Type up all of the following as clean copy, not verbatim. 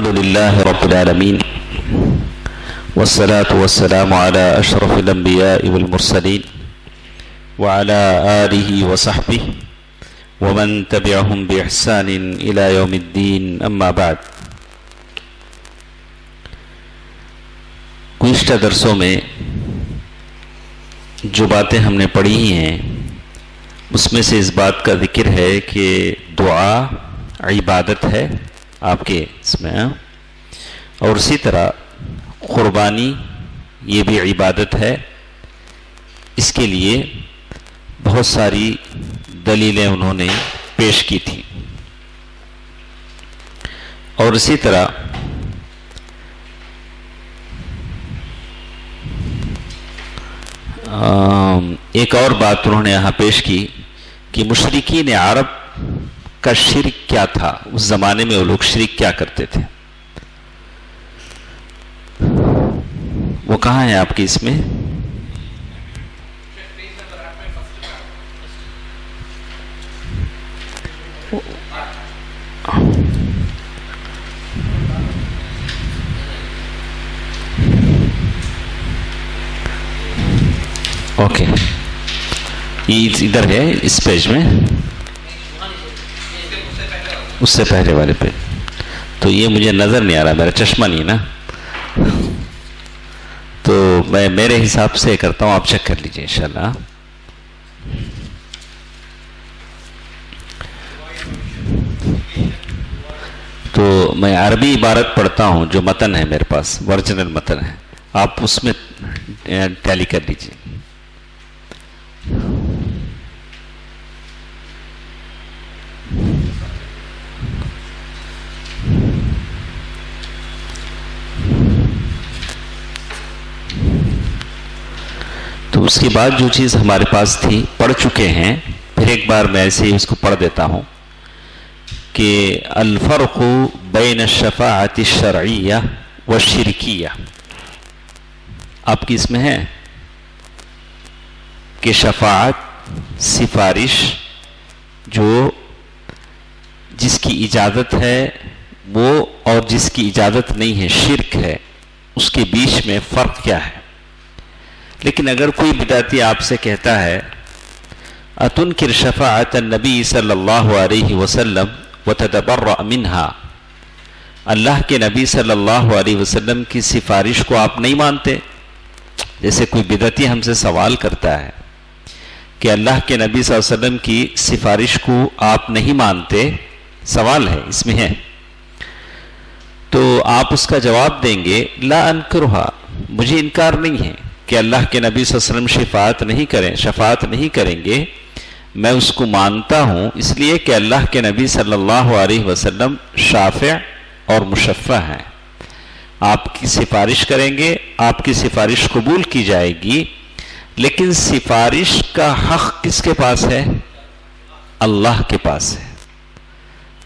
الحمد لله رب العالمين والصلاة والسلام على أشرف الأنبياء والمرسلين وعلى آله وصحبه ومن تبعهم بإحسان إلى يوم الدين أما بعد. گزشتہ درسوں میں جو باتیں ہم نے پڑھی ہیں اس میں سے اس بات کا ذکر ہے کہ دعا عبادت ہے آپ کے اس میں، اور اسی طرح قربانی یہ بھی عبادت ہے. اس کے لیے بہت ساری دلیلیں انہوں نے پیش کی تھیں. اور اسی طرح ایک اور بات انہوں نے یہاں پیش کی کہ مشرکین عرب کا شرک کیا تھا، اس زمانے میں وہ لوگ شرک کیا کرتے تھے. وہ کہاں ہے آپ کی اس میں؟ اوکے، یہ ادھر ہے اس پیج میں، اس سے پہلے والے پہ. تو یہ مجھے نظر نہیں آ رہا، میرا چشمہ نہیں نا، تو میں میرے حساب سے کرتا ہوں، آپ چیک کر لیجئے انشاءاللہ. تو میں عربی عبارت پڑھتا ہوں جو متن ہے میرے پاس، ورجنل متن ہے، آپ اس میں ٹیلی کر لیجئے. تو اس کے بعد جو چیز ہمارے پاس تھی پڑھ چکے ہیں، پھر ایک بار میں ایسے ہی اس کو پڑھ دیتا ہوں کہ الفرق بین الشفاعت الشرعیہ والشرکیہ. آپ کی اس میں ہے کہ شفاعت سفارش جو جس کی اجازت ہے وہ اور جس کی اجازت نہیں ہے شرک ہے، اس کے بیچ میں فرق کیا ہے. لیکن اگر کوئی بدعتی آپ سے کہتا ہے اتنکر شفاعت النبی صلی اللہ علیہ وسلم وتتبرأ منہا، اللہ کے نبی صلی اللہ علیہ وسلم کی سفارش کو آپ نہیں مانتے. جیسے کوئی بدعتی ہم سے سوال کرتا ہے کہ اللہ کے نبی صلی اللہ علیہ وسلم کی سفارش کو آپ نہیں مانتے، سوال ہے اس میں ہے، تو آپ اس کا جواب دیں گے لا انکرہا، مجھے انکار نہیں ہے کہ اللہ کے نبی صلی اللہ علیہ وسلم شفاعت نہیں کریں گے. میں اس کو مانتا ہوں اس لیے کہ اللہ کے نبی صلی اللہ علیہ وسلم شافع اور مشفع ہیں. آپ کی سفارش کریں گے، آپ کی سفارش قبول کی جائے گی، لیکن سفارش کا حق کس کے پاس ہے؟ اللہ کے پاس ہے.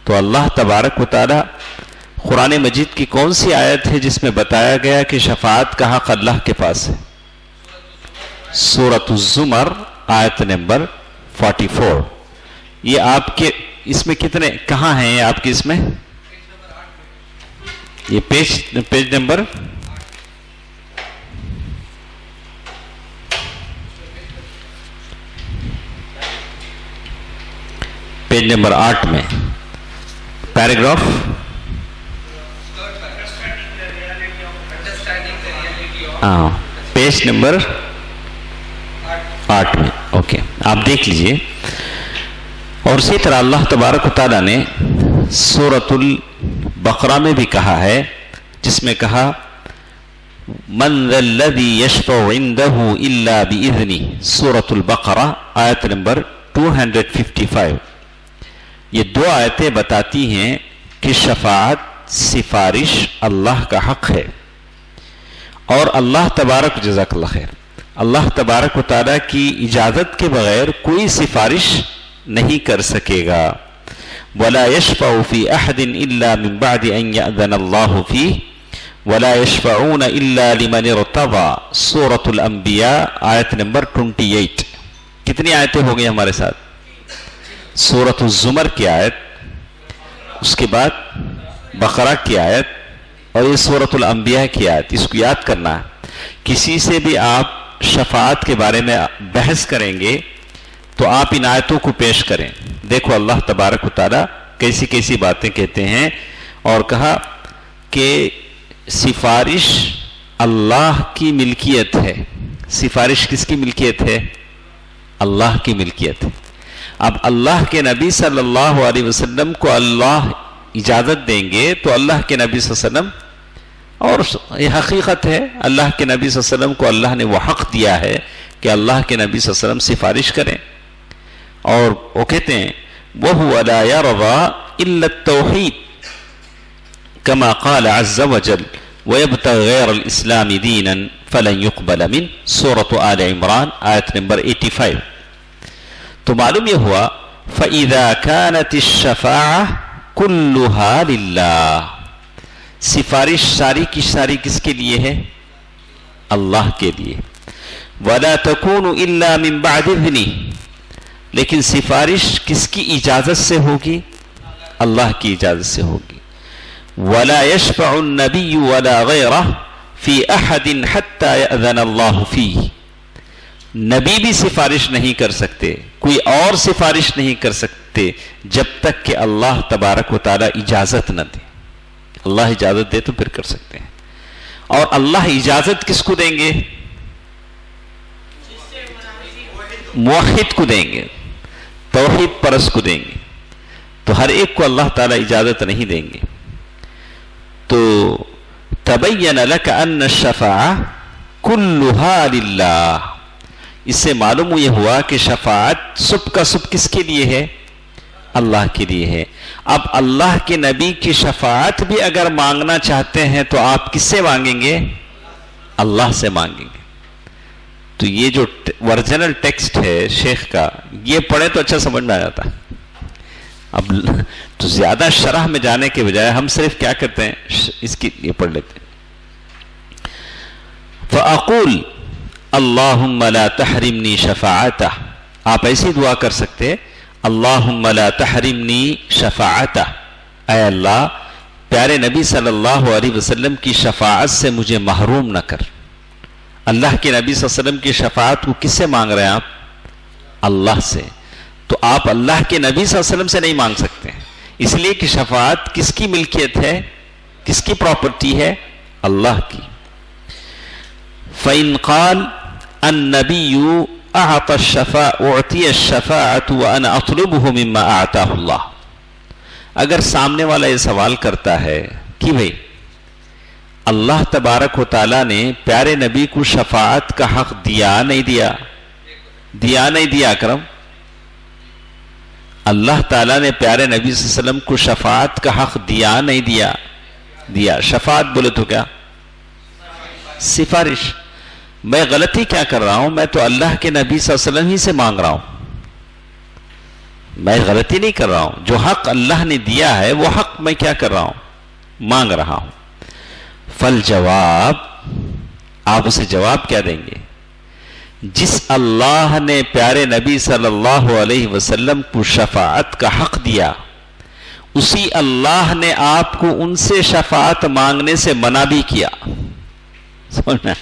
تو اللہ تبارک و تعالی قرآن مجید کی کون سی آیت ہے جس میں بتایا گیا کہ شفاعت کا حق اللہ کے پاس ہے؟ سورۃ الزمر آیت نمبر 44. یہ آپ کے اس میں کتنے کہاں ہیں آپ کی اس میں؟ یہ پیج نمبر پیج نمبر 8 میں پیراگراف پیج نمبر 8 میں. اوکے، آپ دیکھ لیجئے. اور اسی طرح اللہ تبارک و تعالیٰ نے سورۃ البقرہ میں بھی کہا ہے، جس میں کہا من ذا الذی یشفع عندہ الا بإذنہ، سورۃ البقرہ آیت نمبر 255. یہ دو آیتیں بتاتی ہیں کہ شفاعت سفارش اللہ کا حق ہے، اور اللہ تبارک جزاک اللہ خیر، اللہ تبارک و تعالیٰ کی اجازت کے بغیر کوئی سفارش نہیں کر سکے گا. وَلَا يَشْفَعُ فِي أَحَدٍ إِلَّا مِن بَعْدِ أَن يَأْذَنَ اللَّهُ فِيهِ وَلَا يَشْفَعُونَ إِلَّا لِمَنِ ارْتَضَىٰ، سورۃ الانبیاء آیت نمبر 28. کتنی آیتیں ہو گئی ہمارے ساتھ؟ سورۃ الزمر کی آیت، اس کے بعد بقرہ کی آیت، اور یہ سورۃ الانبیاء کی آیت، اس کو یاد کرنا ہے۔ کسی سے بھی آپ شفاعت کے بارے میں بحث کریں گے تو آپ ان آیتوں کو پیش کریں۔ دیکھو اللہ تبارک و تعالیٰ کیسی کیسی باتیں کہتے ہیں، اور کہا کہ سفارش اللہ کی ملکیت ہے۔ سفارش کس کی ملکیت ہے؟ اللہ کی ملکیت ہے۔ اب اللہ کے نبی صلی اللہ علیہ وسلم کو اللہ اجازت دیں گے تو اللہ کے نبی صلی اللہ علیہ وسلم، اور یہ حقیقت ہے، اللہ کے نبی صلی اللہ علیہ وسلم کو اللہ نے وہ حق دیا ہے کہ اللہ کے نبی صلی اللہ علیہ وسلم سفارش کریں، اور وہ کہتے ہیں وَهُوَ لَا يَرْضَى إِلَّا التَّوْحِيدَ كَمَا قَالَ عَزَّ وَجَلَّ وَيَبْتَغِ غَيْرَ الْإِسْلَامِ دِينًا فَلَنْ يُقْبَلَ مِنْهُ، سورۃ آل عمران آیت نمبر 85۔ تو معلوم یہ ہوا فَإِذَا كَانَتِ الشَّفَاعَةُ كُلُّهَا لِلَّهِ، سفارش ساری کی ساری کس کے لیے ہے؟ اللہ کے لیے۔ وَلَا تَكُونُ إِلَّا مِن بَعْدِ إِذْنِهِ، لیکن سفارش کس کی اجازت سے ہوگی؟ اللہ کی اجازت سے ہوگی۔ وَلَا يَشْفَعُ النَّبِيُّ وَلَا غَيْرَهُ فِي أَحَدٍ حَتَّى يَأْذَنَ اللَّهُ فِيهِ، نبی بھی سفارش نہیں کر سکتے، کوئی اور سفارش نہیں کر سکتے جب تک کہ اللہ تبارک و تعالی اجازت نہ دے۔ اللہ اجازت دے تو پھر کر سکتے ہیں، اور اللہ اجازت کس کو دیں گے؟ موحد کو دیں گے، توحید پرست کو دیں گے، تو ہر ایک کو اللہ تعالی اجازت نہیں دیں گے۔ تو تبین لک ان الشفاعہ کلھا للہ، اس سے معلوم یہ ہوا کہ شفاعت سب کا سب کس کے لیے ہے؟ اللہ کے لیے ہے۔ اب اللہ کے نبی کی شفاعت بھی اگر مانگنا چاہتے ہیں تو آپ کس سے مانگیں گے؟ اللہ سے مانگیں گے۔ تو یہ جو ورجنل ٹیکسٹ ہے شیخ کا، یہ پڑھے تو اچھا سمجھ میں آ جاتا ہے۔ اب تو زیادہ شرح میں جانے کے بجائے ہم صرف کیا کرتے ہیں، اس کی یہ پڑھ لیتے ہیں۔ فَأَقُولُ اللہم لا تحرمنی شفاعتہ، آپ ایسی دعا کر سکتے، اللہم لا تحرمنی شفاعتہ، اے اللہ پیارے نبی صلی اللہ علیہ وسلم کی شفاعت سے مجھے محروم نہ کر۔ اللہ کے نبی صلی اللہ علیہ وسلم کی شفاعت کو کس سے مانگ رہے ہیں آپ؟ اللہ سے۔ تو آپ اللہ کے نبی صلی اللہ علیہ وسلم سے نہیں مانگ سکتے، اس لیے کہ شفاعت کس کی ملکیت ہے، کس کی پراپرٹی ہے؟ اللہ کی۔ فَإِنْ قَالَ النَّبِيُّ أُعْطِيَ الشَّفَاعَةُ وَأَنَا أَطْلُبُهُ مِمَّا أَعْطَاهُ اللَّهُ، اگر سامنے والا یہ سوال کرتا ہے کہ بھئی اللہ تبارک و تعالیٰ نے پیارے نبی کو شفاعت کا حق دیا نہیں دیا؟ دیا نہیں دیا اکرم؟ اللہ تعالیٰ نے پیارے نبی صلی اللہ علیہ وسلم کو شفاعت کا حق دیا نہیں دیا؟ دیا۔ شفاعت بولے تو کیا؟ سفارش۔ میں غلطی کیا کر رہا ہوں؟ میں تو اللہ کے نبی صلی اللہ علیہ وسلم ہی سے مانگ رہا ہوں، میں غلطی نہیں کر رہا ہوں، جو حق اللہ نے دیا ہے وہ حق میں کیا کر رہا ہوں؟ مانگ رہا ہوں۔ فالجواب، آپ اسے جواب کیا دیں گے؟ جس اللہ نے پیارے نبی صلی اللہ علیہ وسلم کو شفاعت کا حق دیا، اسی اللہ نے آپ کو ان سے شفاعت مانگنے سے منع بھی کیا۔ سمجھنا،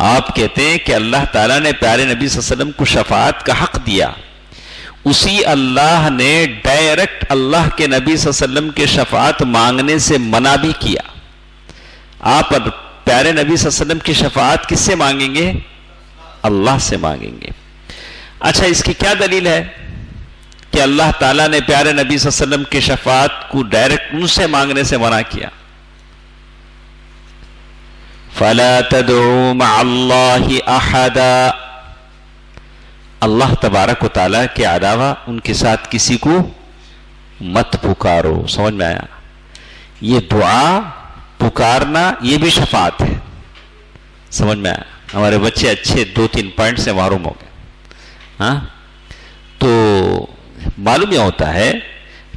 آپ کہتے ہیں کہ اللہ تعالیٰ نے پیارے نبی صلی اللہ علیہ وسلم کو شفاعت کا حق دیا، اسی اللہ نے ڈائریکٹ اللہ کے نبی صلی اللہ علیہ وسلم کے شفاعت مانگنے سے منع بھی کیا۔ آپ پیارے نبی صلی اللہ علیہ وسلم کی شفاعت کس سے مانگیں گے؟ اللہ سے مانگیں گے۔ اچھا، اس کی کیا دلیل ہے کہ اللہ تعالیٰ نے پیارے نبی صلی اللہ علیہ وسلم کی شفاعت کو ڈائریکٹ ان سے مانگنے سے منع کیا؟ فَلَا تَدْعُوا مَعَ اللَّهِ أَحَدًا، اللہ تبارک و تعالیٰ کے علاوہ ان کے ساتھ کسی کو مت پکارو۔ سمجھ میں آیا؟ یہ دعا پکارنا یہ بھی شفاعت ہے۔ سمجھ میں آیا؟ ہمارے بچے اچھے 2-3 پوائنٹ سے محروم ہو گئے۔ ہاں، تو معلوم یہ ہوتا ہے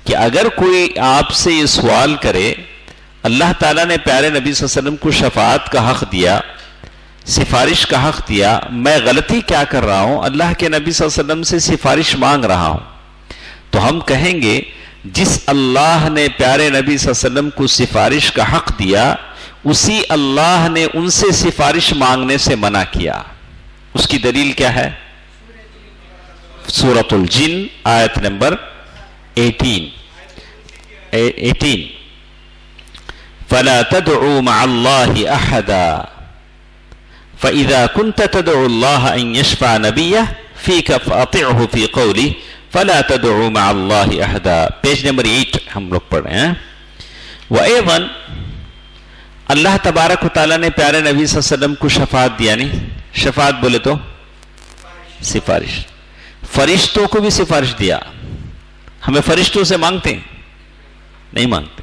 کہ اگر کوئی آپ سے یہ سوال کرے، اللہ تعالیٰ نے پیارے نبی صلی اللہ علیہ وسلم کو شفاعت کا حق دیا، سفارش کا حق دیا، میں غلطی کیا کر رہا ہوں؟ اللہ کے نبی صلی اللہ علیہ وسلم سے سفارش مانگ رہا ہوں، تو ہم کہیں گے جس اللہ نے پیارے نبی صلی اللہ علیہ وسلم کو سفارش کا حق دیا اسی اللہ نے ان سے سفارش مانگنے سے منع کیا. اس کی دلیل کیا ہے؟ سورۃ الجن آیت نمبر 18 فَلَا تَدْعُوا مَعَ اللَّهِ أَحَدًا فَإِذَا كُنْتَ تَدْعُوا اللَّهَ أَن يَشْفَعَ نَبِيَّهُ فِيكَ فَأَطِعْهُ فِي قَوْلِهِ فَلَا تَدْعُوا مَعَ اللَّهِ أَحَدًا. پیج نمبر 8 ہم لوگ پڑھ رہے ہیں. وَأَيْضًا اللہ تبارک و تعالیٰ نے پیارے نبی صلی اللہ علیہ وسلم کو شفاعت دیا. نہیں شفاعت بولے تو سفارش. فرشتوں کو بھی سفارش دیا. ہمیں فرشتوں سے مانگتے ہیں؟ نہیں مانگتے.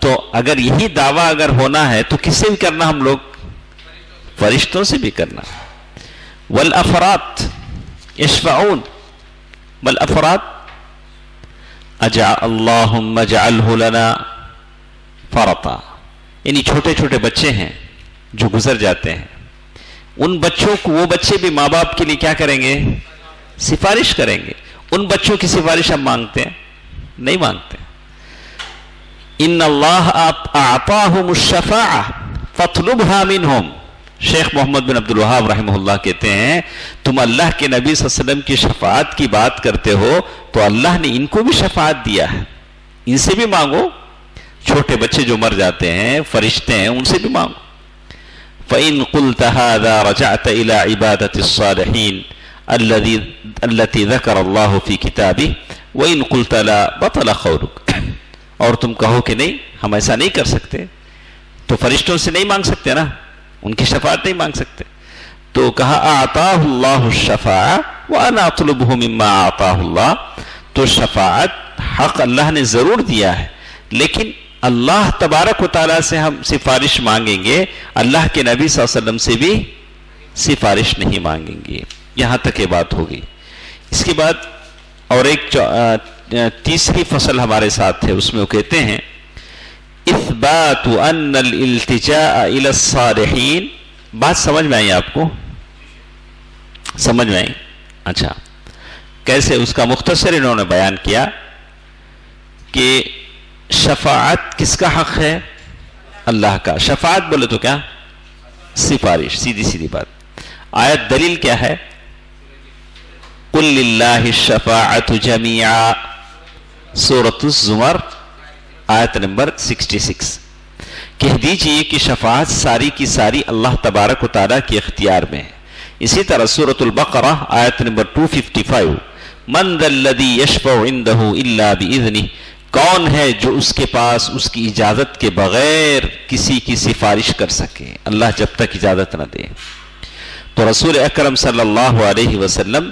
تو اگر یہی دعویٰ اگر ہونا ہے تو کس سے بھی کرنا؟ ہم لوگ فرشتوں سے بھی کرنا. والافراد یشفعون والافراد اللہم اجعلہ لنا فرطا. یعنی چھوٹے چھوٹے بچے ہیں جو گزر جاتے ہیں، ان بچوں کو وہ بچے بھی ماں باپ کے لیے کیا کریں گے؟ سفارش کریں گے. ان بچوں کی سفارش ہم مانگتے ہیں؟ نہیں مانگتے. ان اللہ اعطاہم الشفاعہ فاطلبها منہم. شیخ محمد بن عبد الوہاب رحمہ اللہ کہتے ہیں تم اللہ کے نبی صلی اللہ علیہ وسلم کی شفاعت کی بات کرتے ہو تو اللہ نے ان کو بھی شفاعت دیا ہے، ان سے بھی مانگو. چھوٹے بچے جو مر جاتے ہیں، فرشتے ہیں، ان سے بھی مانگو. فَإِن قُلْتَ هَذَا رَجَعْتَ إِلَىٰ عِبَادَةِ الصَّالِحِينَ الَّتِي ذَكَرَ اللَّهُ فِي كِتَابِهِ وَإِن قُلْتَ لَا بَطَلَ قَوْلُكَ. اور تم کہو کہ نہیں ہم ایسا نہیں کر سکتے تو فرشتوں سے نہیں مانگ سکتے نا، ان کی شفاعت نہیں مانگ سکتے. تو کہا اعطاہ اللہ الشفاعہ وانا اطلبہ مما اعطاہ اللہ. تو شفاعت حق اللہ نے ضرور دیا ہے، لیکن اللہ تبارک و تعالیٰ سے ہم سفارش مانگیں گے، اللہ کے نبی صلی اللہ علیہ وسلم سے بھی سفارش نہیں مانگیں گے. یہاں تک یہ بات ہوگی. اس کے بعد اور ایک تیسری فصل ہمارے ساتھ ہے، اس میں وہ کہتے ہیں اثبات ان الالتجاء الى الصالحین. بات سمجھ میں آئی آپ کو؟ سمجھ میں آئی؟ اچھا. کیسے؟ اس کا مختصر انہوں نے بیان کیا کہ شفاعت کس کا حق ہے؟ اللہ کا. شفاعت بولے تو کیا؟ سفارش. سیدھی سیدھی بات. آیت دلیل کیا ہے؟ قل للہ الشفاعت جمیعا، سورۃ الزمر آیت نمبر 66. کہہ دیجئے کہ شفاعت ساری کی ساری اللہ تبارک و تعالیٰ کے اختیار میں ہے. اسی طرح سورۃ البقرہ آیت نمبر 255 من ذا الذی یشفع عنده الا باذنہ. کون ہے جو اس کے پاس اس کی اجازت کے بغیر کسی کی سفارش کر سکے؟ اللہ جب تک اجازت نہ دے. تو رسول اکرم صلی اللہ علیہ وسلم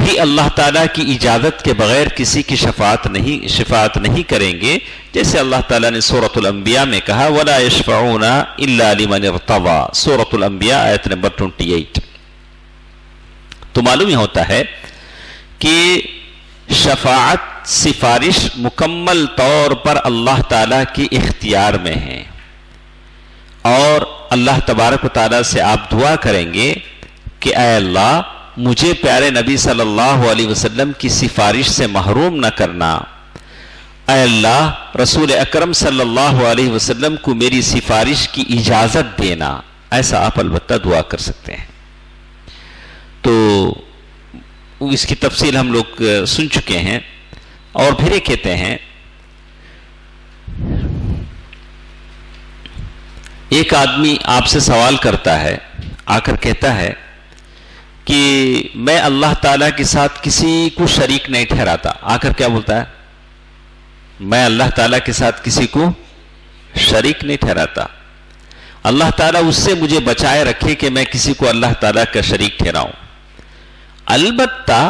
بھی اللہ تعالیٰ کی اجازت کے بغیر کسی کی شفاعت نہیں کریں گے، جیسے اللہ تعالیٰ نے سورۃ الانبیاء میں کہا وَلَا يَشْفَعُونَ إِلَّا لِمَنِ ارْتَضَىٰ. سورۃ الانبیاء آیت نمبر 28. تو معلوم ہی ہوتا ہے کہ شفاعت سفارش مکمل طور پر اللہ تعالیٰ کے اختیار میں ہے، اور اللہ تبارک و تعالیٰ سے آپ دعا کریں گے کہ اے اللہ مجھے پیارے نبی صلی اللہ علیہ وسلم کی سفارش سے محروم نہ کرنا. اے اللہ رسول اکرم صلی اللہ علیہ وسلم کو میری سفارش کی اجازت دینا. ایسا آپ البتہ دعا کر سکتے ہیں. تو اس کی تفصیل ہم لوگ سن چکے ہیں. اور پھر یہ کہتے ہیں ایک آدمی آپ سے سوال کرتا ہے، آ کر کہتا ہے کہ میں اللہ تعالیٰ کے ساتھ کسی کو شریک نہیں ٹھہراتا. آ کر کیا بولتا ہے؟ میں اللہ تعالیٰ کے ساتھ کسی کو شریک نہیں ٹھہراتا. اللہ تعالیٰ اس سے مجھے بچائے رکھے کہ میں کسی کو اللہ تعالیٰ کا شریک ٹھہراؤں. البتہ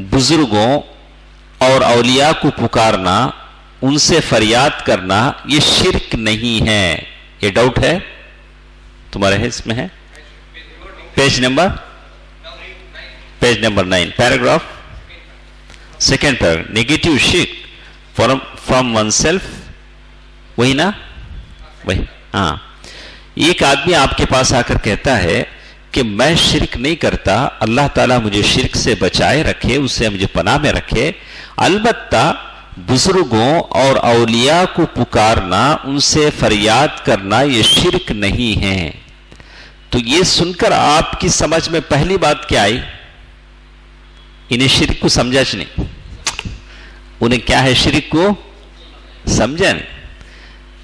بزرگوں اور اولیاء کو پکارنا، ان سے فریاد کرنا یہ شرک نہیں ہے. یہ ڈاؤٹ ہے تمہارے اس میں ہے؟ Page number 9 paragraph 2nd paragraph. Negative شرک فرام ون سیلف. وہی نا؟ وہی. ہاں. ایک آدمی آپ کے پاس آ کر کہتا ہے کہ میں شرک نہیں کرتا، اللہ تعالیٰ مجھے شرک سے بچائے رکھے، اس سے مجھے پناہ میں رکھے. البتہ بزرگوں اور اولیاء کو پکارنا، ان سے فریاد کرنا یہ شرک نہیں ہے۔ تو یہ سن کر آپ کی سمجھ میں پہلی بات کیا آئی؟ انہیں شرک کو سمجھا نہیں، انہیں کیا ہے شرک کو سمجھا نہیں۔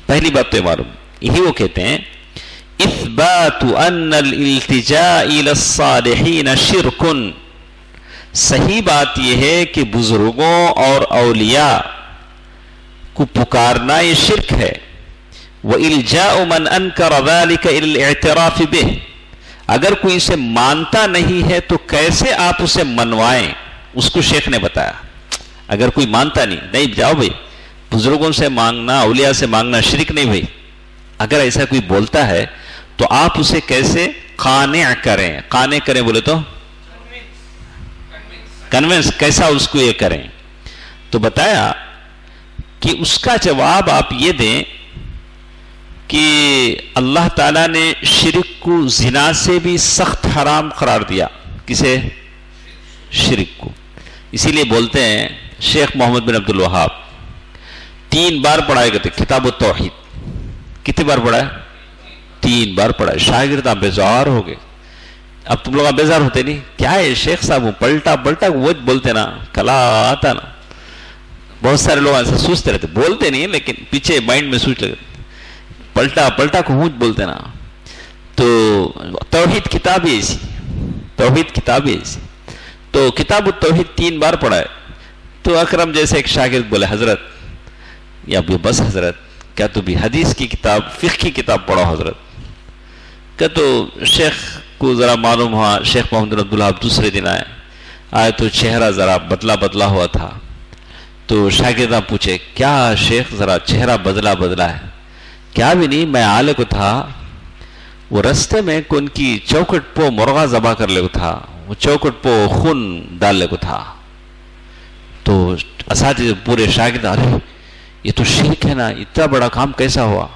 پہلی بات تو یہ معلوم، یہی وہ کہتے ہیں اثبات ان الالتجاء الى الصالحین شرک، صحیح بات یہ ہے کہ بزرگوں اور اولیاء کو پکارنا یہ شرک ہے۔ وَإِلْجَاءُ مَنْ أَنْكَرَ ذَلِكَ إِلَى الْاعْتِرَافِ بِهِ، اگر کوئی اسے مانتا نہیں ہے تو کیسے آپ اسے منوائیں؟ اس کو شیخ نے بتایا، اگر کوئی مانتا نہیں جاؤ بھائی بزرگوں سے مانگنا، اولیاء سے مانگنا شرک نہیں بھائی، اگر ایسا کوئی بولتا ہے تو آپ اسے کیسے قانع کریں؟ قانع کریں بولے تو کنونس، کیسا اس کو یہ کریں؟ تو بتایا کہ اس کا جواب آپ یہ دیں کہ اللہ تعالیٰ نے شرک کو زنا سے بھی سخت حرام قرار دیا۔ کسے؟ شرک کو۔ اسی لیے بولتے ہیں شیخ محمد بن عبد الوہاب 3 بار پڑھائے گئے تھے کتاب التوحید۔ کتنے بار پڑھا ہے؟ 3 بار پڑھا ہے۔ شاگرد بیزار ہو گئے۔ اب تم لوگ بیزار ہوتے نہیں، کیا ہے شیخ صاحب وہ پلٹا وہ بولتے نا، کلا آتا نا۔ بہت سارے لوگ ایسا سوچتے رہتے، بولتے نہیں لیکن پیچھے مائنڈ میں سوچ لگتے، پلٹا کو ہونچ بولتے نا۔ تو توحید کتاب ہی ایسی، توحید کتاب ہی ایسی۔ تو کتاب التوحید 3 بار پڑھا ہے۔ تو اکرم جیسے ایک شاگرد بولے حضرت یا بس حضرت کیا تو بھی حدیث کی کتاب، فقہ کی کتاب پڑھو حضرت؟ کہ تو شیخ کو ذرا معلوم ہوا، شیخ محمد بن عبد الوہاب دوسرے دن آئے تو چہرہ ذرا بدلا ہوا تھا۔ تو شاگردہ پوچھے کیا شیخ ذرا چہرہ بدلا ہے؟ کیا بھی نہیں، میں آلے کو تھا، وہ رستے میں ان کی چوکٹ پو مرغا ذبح کر لے کو تھا، وہ چوکٹ پو خون ڈال لے کو تھا۔ تو اساتذہ پورے شاگرد، ارے یہ تو شرک ہے نا، اتنا بڑا کام کیسا ہوا؟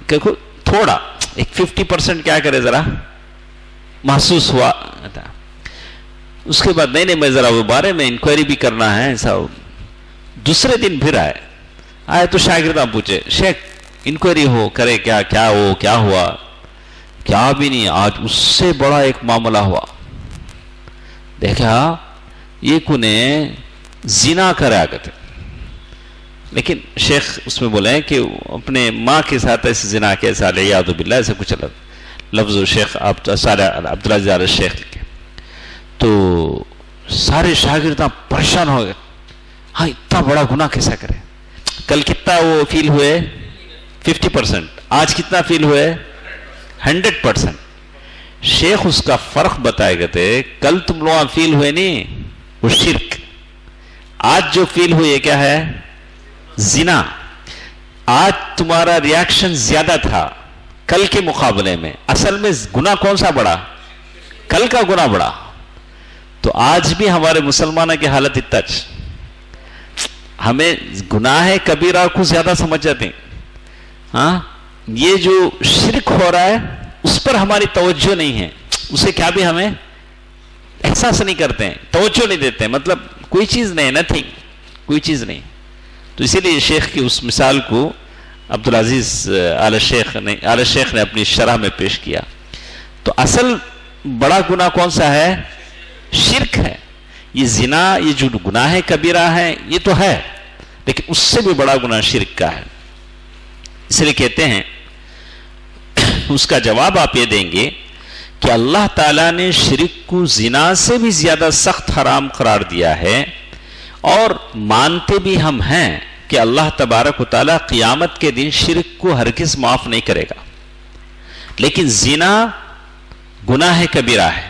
کہ تھوڑا ایک 50% کیا کرے ذرا محسوس ہوا۔ اس کے بعد نہیں میں ذرا وہ بارے میں انکوائری بھی کرنا ہے ایسا۔ دوسرے دن پھر آئے تو شاگردہ پوچھے شیخ انکوائری کرے کیا ہوا؟ کیا بھی نہیں، آج اس سے بڑا ایک معاملہ ہوا۔ دیکھا یہ کنے زنا کرا کرتے، لیکن شیخ اس میں بولے کہ اپنے ماں کے ساتھ ایسے زنا کے ایسا علیہ باللہ ایسے کچھ لفظ شیخ عبدالعزیز آل شیخ لکھے۔ تو سارے شاگرداں پریشان ہو گئے، ہاں اتنا بڑا گناہ کیسا کرے؟ کل کتنا وہ فیل ہوئے؟ 50%۔ آج کتنا فیل ہوئے؟ 100%۔ شیخ اس کا فرق بتائے گئے تھے، کل تم لوگ فیل ہوئے نہیں وہ شرک، آج جو فیل ہوئی ہے کیا ہے؟ زنا۔ آج تمہارا ریاکشن زیادہ تھا کل کے مقابلے میں، اصل میں گناہ کون سا بڑا؟ کل کا گناہ بڑا۔ تو آج بھی ہمارے مسلمانوں کی حالت اتنا ہمیں گناہ کبیرہ کو زیادہ سمجھ جاتے ہیں۔ ہاں یہ جو شرک ہو رہا ہے اس پر ہماری توجہ نہیں ہے، اسے کیا بھی ہمیں احساس نہیں کرتے ہیں، توجہ نہیں دیتے ہیں، مطلب کوئی چیز نہیں، نتھنگ، کوئی چیز نہیں۔ تو اسی لیے شیخ کی اس مثال کو عبدالعزیز آل شیخ نے اپنی شرح میں پیش کیا۔ تو اصل بڑا گناہ کون سا ہے؟ شرک ہے۔ یہ زنا، یہ جو گناہ کبیرہ ہے یہ تو ہے، لیکن اس سے بھی بڑا گناہ شرک کا ہے۔ اس لیے کہتے ہیں اس کا جواب آپ یہ دیں گے کہ اللہ تعالیٰ نے شرک کو زنا سے بھی زیادہ سخت حرام قرار دیا ہے، اور مانتے بھی ہم ہیں کہ اللہ تبارک و تعالیٰ قیامت کے دن شرک کو ہرگز معاف نہیں کرے گا، لیکن زنا گناہ کبیرہ ہے۔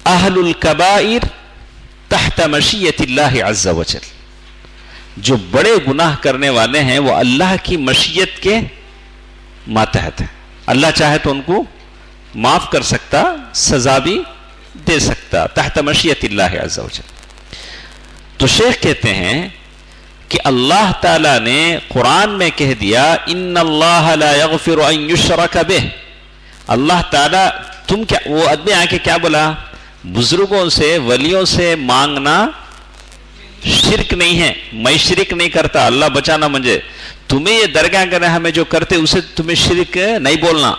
اہل الکبائر تحت مشیت اللہ عز و جل، جو بڑے گناہ کرنے والے ہیں وہ اللہ کی مشیت کے ماتحت ہیں، اللہ چاہے تو ان کو معاف کر سکتا، سزا بھی دے سکتا، تحت مشیت اللہ عز و جل۔ تو شیخ کہتے ہیں کہ اللہ تعالیٰ نے قرآن میں کہہ دیا ان اللہ لا یغفر ان یشرک بہ، اللہ تعالیٰ تم کیا، وہ آدمی آ کے کیا بولا؟ بزرگوں سے، ولیوں سے مانگنا شرک نہیں ہے. میں شرک نہیں کرتا, اللہ بچانا مجھے. تمہیں یہ درگاہ کرنا, ہمیں جو کرتے اسے تمہیں شرک نہیں بولنا.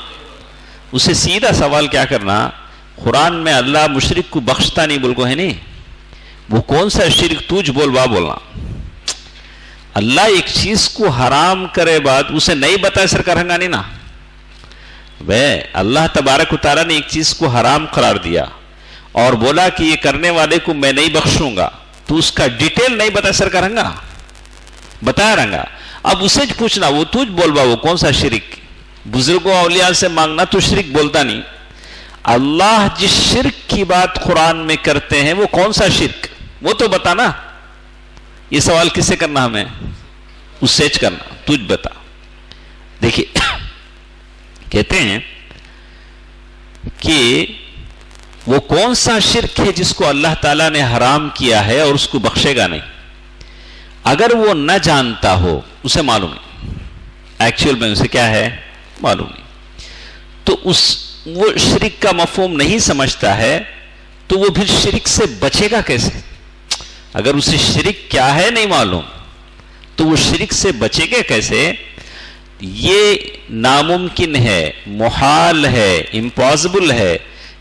اسے سیدھا سوال کیا کرنا, قرآن میں اللہ مشرک کو بخشتا نہیں بول کو ہے نہیں, وہ کون سا شرک توج بول با بولنا. اللہ ایک چیز کو حرام کرے بعد اسے نہیں بتائے سر کرنگا نہیں نا. اللہ تبارک و تعالیٰ نے ایک چیز کو حرام قرار دیا اور بولا کہ یہ کرنے والے کو میں نہیں بخشوں گا, تو اس کا ڈیٹیل نہیں بتا سر کرنگا, بتایا رہنگا. اب اسے پوچھنا وہ توج بول با وہ کون سا شرک. بزرگوں اولیاء سے مانگنا تو شرک بولتا نہیں. اللہ جس شرک کی بات قرآن میں کرتے ہیں وہ کون سا شرک, وہ تو بتانا. یہ سوال کس سے کرنا, ہمیں اس سے کرنا, تجھ بتا. دیکھیے کہتے ہیں کہ وہ کون سا شرک ہے جس کو اللہ تعالیٰ نے حرام کیا ہے اور اس کو بخشے گا نہیں. اگر وہ نہ جانتا ہو, اسے معلوم نہیں ایکچوئل میں اسے کیا ہے معلوم نہیں, تو وہ شرک کا مفہوم نہیں سمجھتا ہے, تو وہ پھر شرک سے بچے گا کیسے؟ اگر اسے شرک کیا ہے نہیں معلوم تو وہ شرک سے بچے گا کیسے؟ یہ ناممکن ہے, محال ہے, امپاسبل ہے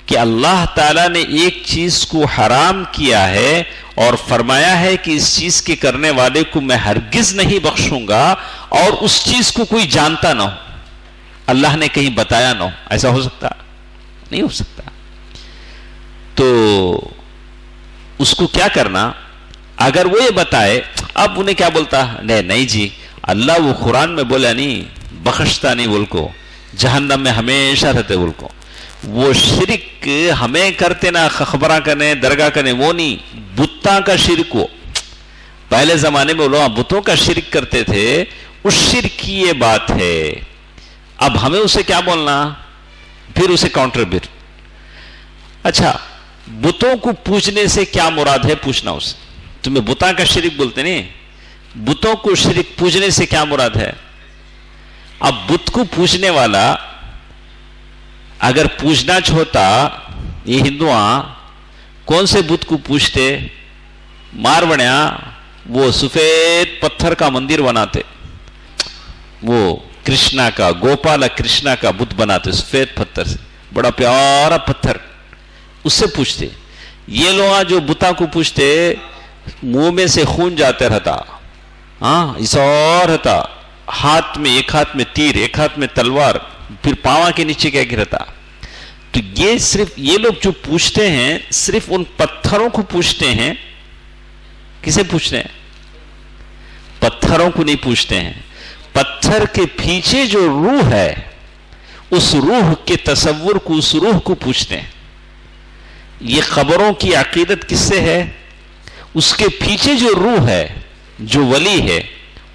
کہ اللہ تعالیٰ نے ایک چیز کو حرام کیا ہے اور فرمایا ہے کہ اس چیز کے کرنے والے کو میں ہرگز نہیں بخشوں گا, اور اس چیز کو کوئی جانتا نہ ہو, اللہ نے کہیں بتایا نہ ہو. ایسا ہو سکتا نہیں ہو سکتا. تو اس کو کیا کرنا, اگر وہ یہ بتائے, اب انہیں کیا بولتا, نہیں جی اللہ وہ قرآن میں بولا نہیں, بخشتا نہیں بول کو, جہنم میں ہمیشہ رہتے بول کو. وہ شرک ہمیں کرتے نا, خبرہ کرنے درگاہ کرنے, وہ نہیں, بتاں کا شرک. ہو پہلے زمانے میں لوگ بتوں کا شرک کرتے تھے, اس شرک کی یہ بات ہے. اب ہمیں اسے کیا بولنا, پھر اسے کاؤنٹر بر. اچھا بتوں کو پوجنے سے کیا مراد ہے پوچھنا اسے. تمہیں بتاں کا شرک بولتے نہیں, بتوں کو شرک پوجنے سے کیا مراد ہے؟ اب بت کو پوجنے والا اگر پوجنا چھوتا, یہ ہندوآں کون سے بت کو پوجتے, مارواڑیاں وہ سفید پتھر کا مندر بناتے, وہ کرشنا کا, گوپالا کرشنا کا بت بناتے سفید پتھر سے, بڑا پیارا پتھر, اس سے پوچھتے. یہ لوگ جو بتا کو پوچھتے منہ میں سے خون جاتے رہتا, ایسا اور رہتا, ہاتھ میں ایک ہاتھ میں تیر ایک ہاتھ میں تلوار, پھر پاواں کے نیچے کیا گرتا. تو یہ صرف یہ لوگ جو پوچھتے ہیں صرف ان پتھروں کو پوچھتے ہیں. کسے پوچھتے ہیں؟ پتھروں کو نہیں پوچھتے ہیں. پتھر کے پیچھے جو روح ہے اس روح کے تصور کو, اس روح کو پوچھتے ہیں. یہ خبروں کی عقیدت کس سے ہے؟ اس کے پیچھے جو روح ہے, جو ولی ہے,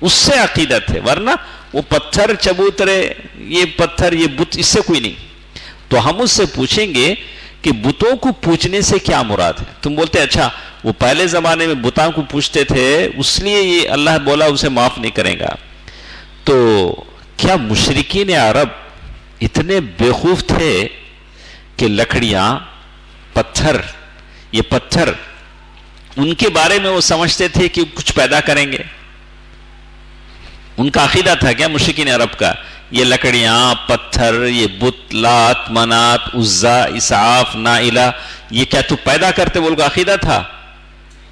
اس سے عقیدت ہے. ورنہ وہ پتھر چبوترے, یہ پتھر یہ بت, اس سے کوئی نہیں. تو ہم اس سے پوچھیں گے کہ بتوں کو پوچھنے سے کیا مراد ہے. تم بولتے اچھا وہ پہلے زمانے میں بتوں کو پوچھتے تھے اس لیے یہ اللہ بولا اسے معاف نہیں کرے گا. تو کیا مشرکین عرب اتنے بیوقوف تھے کہ لکڑیاں, پتھر, یہ پتھر ان کے بارے میں وہ سمجھتے تھے کہ کچھ پیدا کریں گے؟ ان کا عقیدہ تھا کیا مشرکین عرب کا, یہ لکڑیاں, پتھر, یہ بت, لات, منات, عزا, اسعاف, نائلہ, یہ کیا تو پیدا کرتے بول کا عقیدہ تھا؟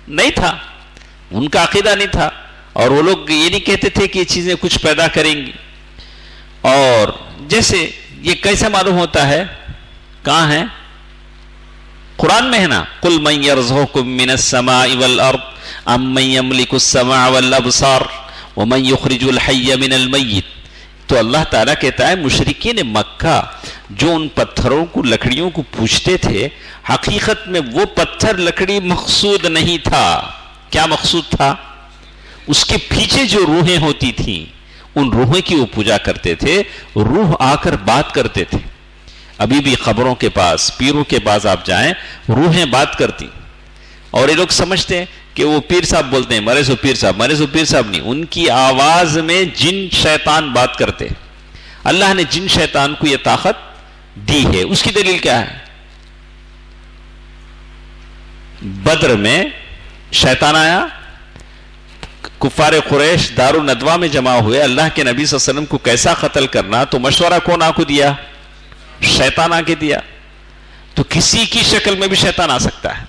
نہیں تھا, ان کا عقیدہ نہیں تھا. اور وہ لوگ یہ نہیں کہتے تھے کہ یہ چیزیں کچھ پیدا کریں گی. اور جیسے یہ کیسے معلوم ہوتا ہے, کہاں ہے؟ قرآن میں ہے نا, قُلْ مَنْ يَرْزُقُكُم مِّنَ السَّمَاءِ وَالْأَرْضِ أَمَّن يَمْلِكُ السَّمْعَ وَالْأَبْصَارَ وَمَنْ يُخْرِجُ الْحَيَّ مِنَ الْمَيِّتِ. تو اللہ تعالیٰ کہتا ہے مشرکین مکہ جو ان پتھروں کو, لکڑیوں کو پوچھتے تھے, حقیقت میں وہ پتھر لکڑی مقصود نہیں تھا. کیا مقصود تھا؟ اس کے پیچھے جو روحیں ہوتی تھیں ان روحوں کی وہ پوجا کرتے تھے. روح آ کر بات کرتے تھے. ابھی بھی خبروں کے پاس, پیروں کے پاس آپ جائیں, روحیں بات کرتی. اور یہ لوگ سمجھتے ہیں کہ وہ پیر صاحب بولتے ہیں, مرے سو پیر صاحب, مرے سو پیر صاحب نہیں, ان کی آواز میں جن شیطان بات کرتے. اللہ نے جن شیطان کو یہ طاقت دی ہے. اس کی دلیل کیا ہے؟ بدر میں شیطان آیا, کفار قریش دار الندوہ میں جمع ہوئے، اللہ کے نبی صلی اللہ علیہ وسلم کو کیسا قتل کرنا، تو مشورہ کون آ کو دیا؟ شیطان آ کے دیا. تو کسی کی شکل میں بھی شیطان آ سکتا ہے.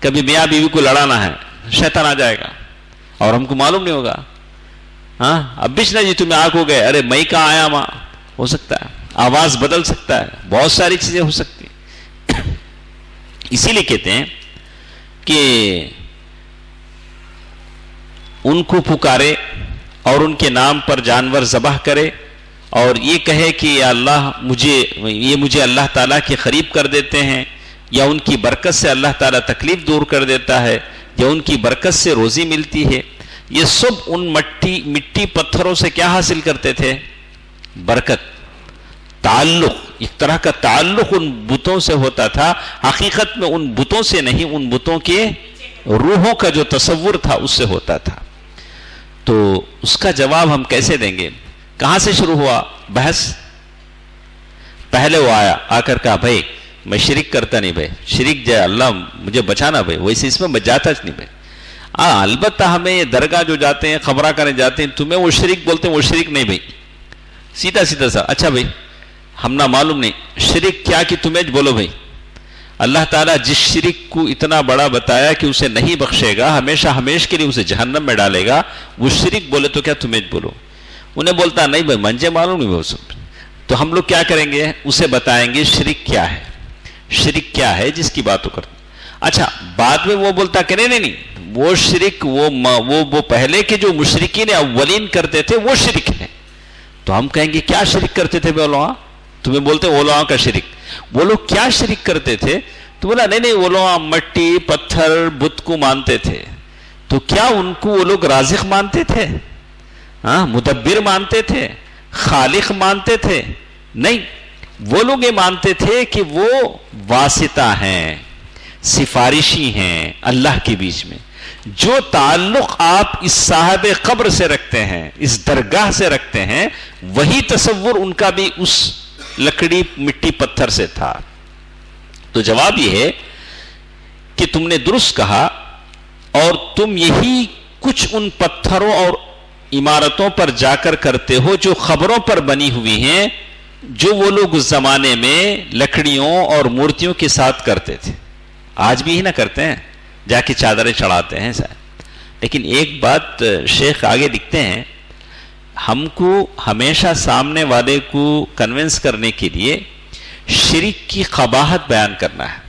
کبھی میاں بیوی کو لڑانا ہے، شیطان آ جائے گا اور ہم کو معلوم نہیں ہوگا. ہاں اب بچنا جی تمہیں آگ ہو گئے، ارے میں کہاں آیا ماں، ہو سکتا ہے. آواز بدل سکتا ہے، بہت ساری چیزیں ہو سکتی ہیں. اسی لیے کہتے ہیں کہ ان کو پکارے اور ان کے نام پر جانور ذبح کرے اور یہ کہے کہ یا اللہ مجھے اللہ تعالیٰ کے قریب کر دیتے ہیں، یا ان کی برکت سے اللہ تعالیٰ تکلیف دور کر دیتا ہے، یا ان کی برکت سے روزی ملتی ہے. یہ سب ان مٹی پتھروں سے کیا حاصل کرتے تھے؟ برکت، تعلق. ایک طرح کا تعلق ان بتوں سے ہوتا تھا. حقیقت میں ان بتوں سے نہیں، ان بتوں کے روحوں کا جو تصور تھا اس سے ہوتا تھا. تو اس کا جواب ہم کیسے دیں گے؟ کہاں سے شروع ہوا بحث؟ پہلے وہ آ کر کہا بھائی میں شرک کرتا نہیں بھائی، شرک جائے اللہ مجھے بچانا بھائی، ویسے اس میں میں جاتا نہیں بھائی. البتہ ہمیں یہ درگاہ جو جاتے ہیں، خبرہ کرنے جاتے ہیں، تمہیں وہ شرک بولتے ہیں، وہ شرک نہیں بھائی. سیدھا سا اچھا بھائی ہم نہ معلوم نہیں شرک کیا کہ تمہیں بولو بھائی. اللہ تعالیٰ جس شرک کو اتنا بڑا بتایا کہ اسے نہیں بخشے گا، ہمیشہ کے لیے اسے جہنم میں ڈالے گا، وہ شرک بولے تو کیا تمہیں بولو؟ انہیں بولتا نہیں بھائی منجے معلوم نہیں وہ سب. تو ہم لوگ کیا کریں گے؟ اسے بتائیں گے شرک کیا ہے، شرک کیا ہے جس کی باتوں کرتے. اچھا بعد میں وہ بولتا کہ نہیں وہ شرک وہ پہلے کے جو مشرکین اولین کرتے تھے وہ شرک ہے. تو ہم کہیں گے کیا شرک کرتے تھے علماء؟ تمہیں بولتے علماء کا شرک. وہ لوگ کیا شرک کرتے تھے؟ تو بولا نہیں علماء مٹی پتھر بت کو مانتے تھے. تو کیا ان کو وہ لوگ رازق مانتے تھے؟ ہاں مدبر مانتے تھے؟ خالق مانتے تھے؟ نہیں، وہ لوگ یہ مانتے تھے کہ وہ واسطہ ہیں، سفارشی ہیں اللہ کے بیچ میں. جو تعلق آپ اس صاحب قبر سے رکھتے ہیں، اس درگاہ سے رکھتے ہیں، وہی تصور ان کا بھی اس لکڑی مٹی پتھر سے تھا. تو جواب یہ ہے کہ تم نے درست کہا، اور تم یہی کچھ ان پتھروں اور عمارتوں پر جا کر کرتے ہو جو خبروں پر بنی ہوئی ہیں، جو وہ لوگ اس زمانے میں لکڑیوں اور مورتیوں کے ساتھ کرتے تھے. آج بھی ہی نہ کرتے ہیں، جا کے چادریں چڑھاتے ہیں صاحب. لیکن ایک بات شیخ آگے لکھتے ہیں، ہم کو ہمیشہ سامنے والے کو کنونس کرنے کے لیے شرک کی قباحت بیان کرنا ہے.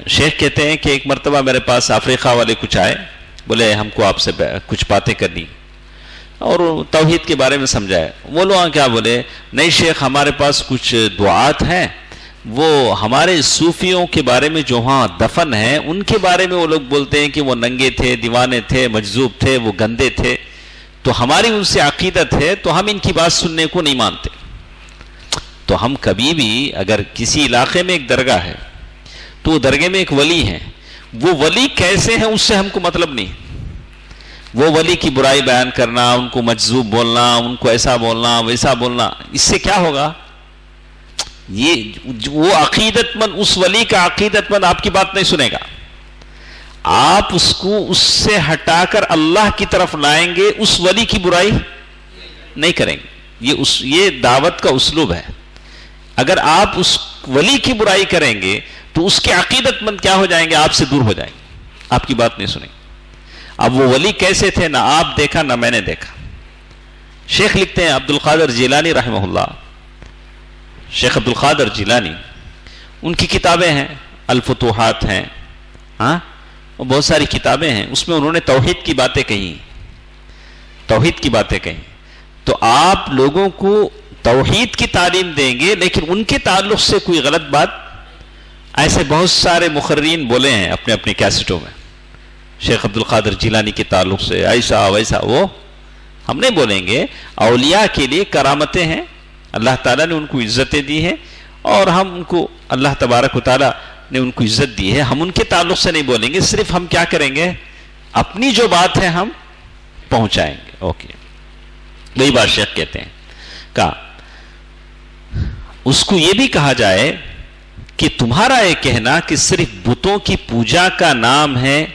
شیخ کہتے ہیں کہ ایک مرتبہ میرے پاس افریقہ والے کچھ آئے، بولے ہم کو آپ سے کچھ باتیں کرنی اور توحید کے بارے میں سمجھائے. وہ لوگ کیا بولے؟ نہیں شیخ ہمارے پاس کچھ دعات ہیں، وہ ہمارے صوفیوں کے بارے میں جو ہاں دفن ہیں ان کے بارے میں وہ لوگ بولتے ہیں کہ وہ ننگے تھے، دیوانے تھے، مجذوب تھے، وہ گندے تھے. تو ہماری ان سے عقیدت ہے، تو ہم ان کی بات سننے کو نہیں مانتے. تو ہم کبھی بھی اگر کسی علاقے میں ایک درگاہ ہے تو وہ درگاہ میں ایک ولی ہے، وہ ولی کیسے ہیں اس سے ہم کو مطلب نہیں. وہ ولی کی برائی بیان کرنا، ان کو مجذوب بولنا، ان کو ایسا بولنا ویسا بولنا، اس سے کیا ہوگا؟ یہ وہ عقیدت مند، اس ولی کا عقیدت مند آپ کی بات نہیں سنے گا. آپ اس کو اس سے ہٹا کر اللہ کی طرف لائیں گے، اس ولی کی برائی نہیں کریں گے. یہ دعوت کا اسلوب ہے. اگر آپ اس ولی کی برائی کریں گے تو اس کے عقیدت مند کیا ہو جائیں گے؟ آپ سے دور ہو جائیں گے، آپ کی بات نہیں سنیں گے. اب وہ ولی کیسے تھے؟ نہ آپ دیکھا نہ میں نے دیکھا. شیخ لکھتے ہیں عبد القادر جیلانی رحمہ اللہ، شیخ عبد القادر جیلانی، ان کی کتابیں ہیں، الفتوحات ہیں، ہاں بہت ساری کتابیں ہیں. اس میں انہوں نے توحید کی باتیں کہی، توحید کی باتیں کہی. تو آپ لوگوں کو توحید کی تعلیم دیں گے، لیکن ان کے تعلق سے کوئی غلط بات، ایسے بہت سارے مقررین بولے ہیں اپنے اپنے کیسٹوں میں، شیخ عبد القادر جیلانی کے تعلق سے ایسا ویسا، وہ ہم نہیں بولیں گے. اولیاء کے لیے کرامتیں ہیں، اللہ تعالیٰ نے ان کو عزتیں دی ہیں، اور ہم ان کو اللہ تبارک و تعالیٰ نے ان کو عزت دی ہے. ہم ان کے تعلق سے نہیں بولیں گے، صرف ہم کیا کریں گے؟ اپنی جو بات ہے ہم پہنچائیں گے. اوکے، وہی بات شیخ کہتے ہیں. کہا اس کو یہ بھی کہا جائے کہ تمہارا یہ کہنا کہ صرف بتوں کی پوجا کا نام ہے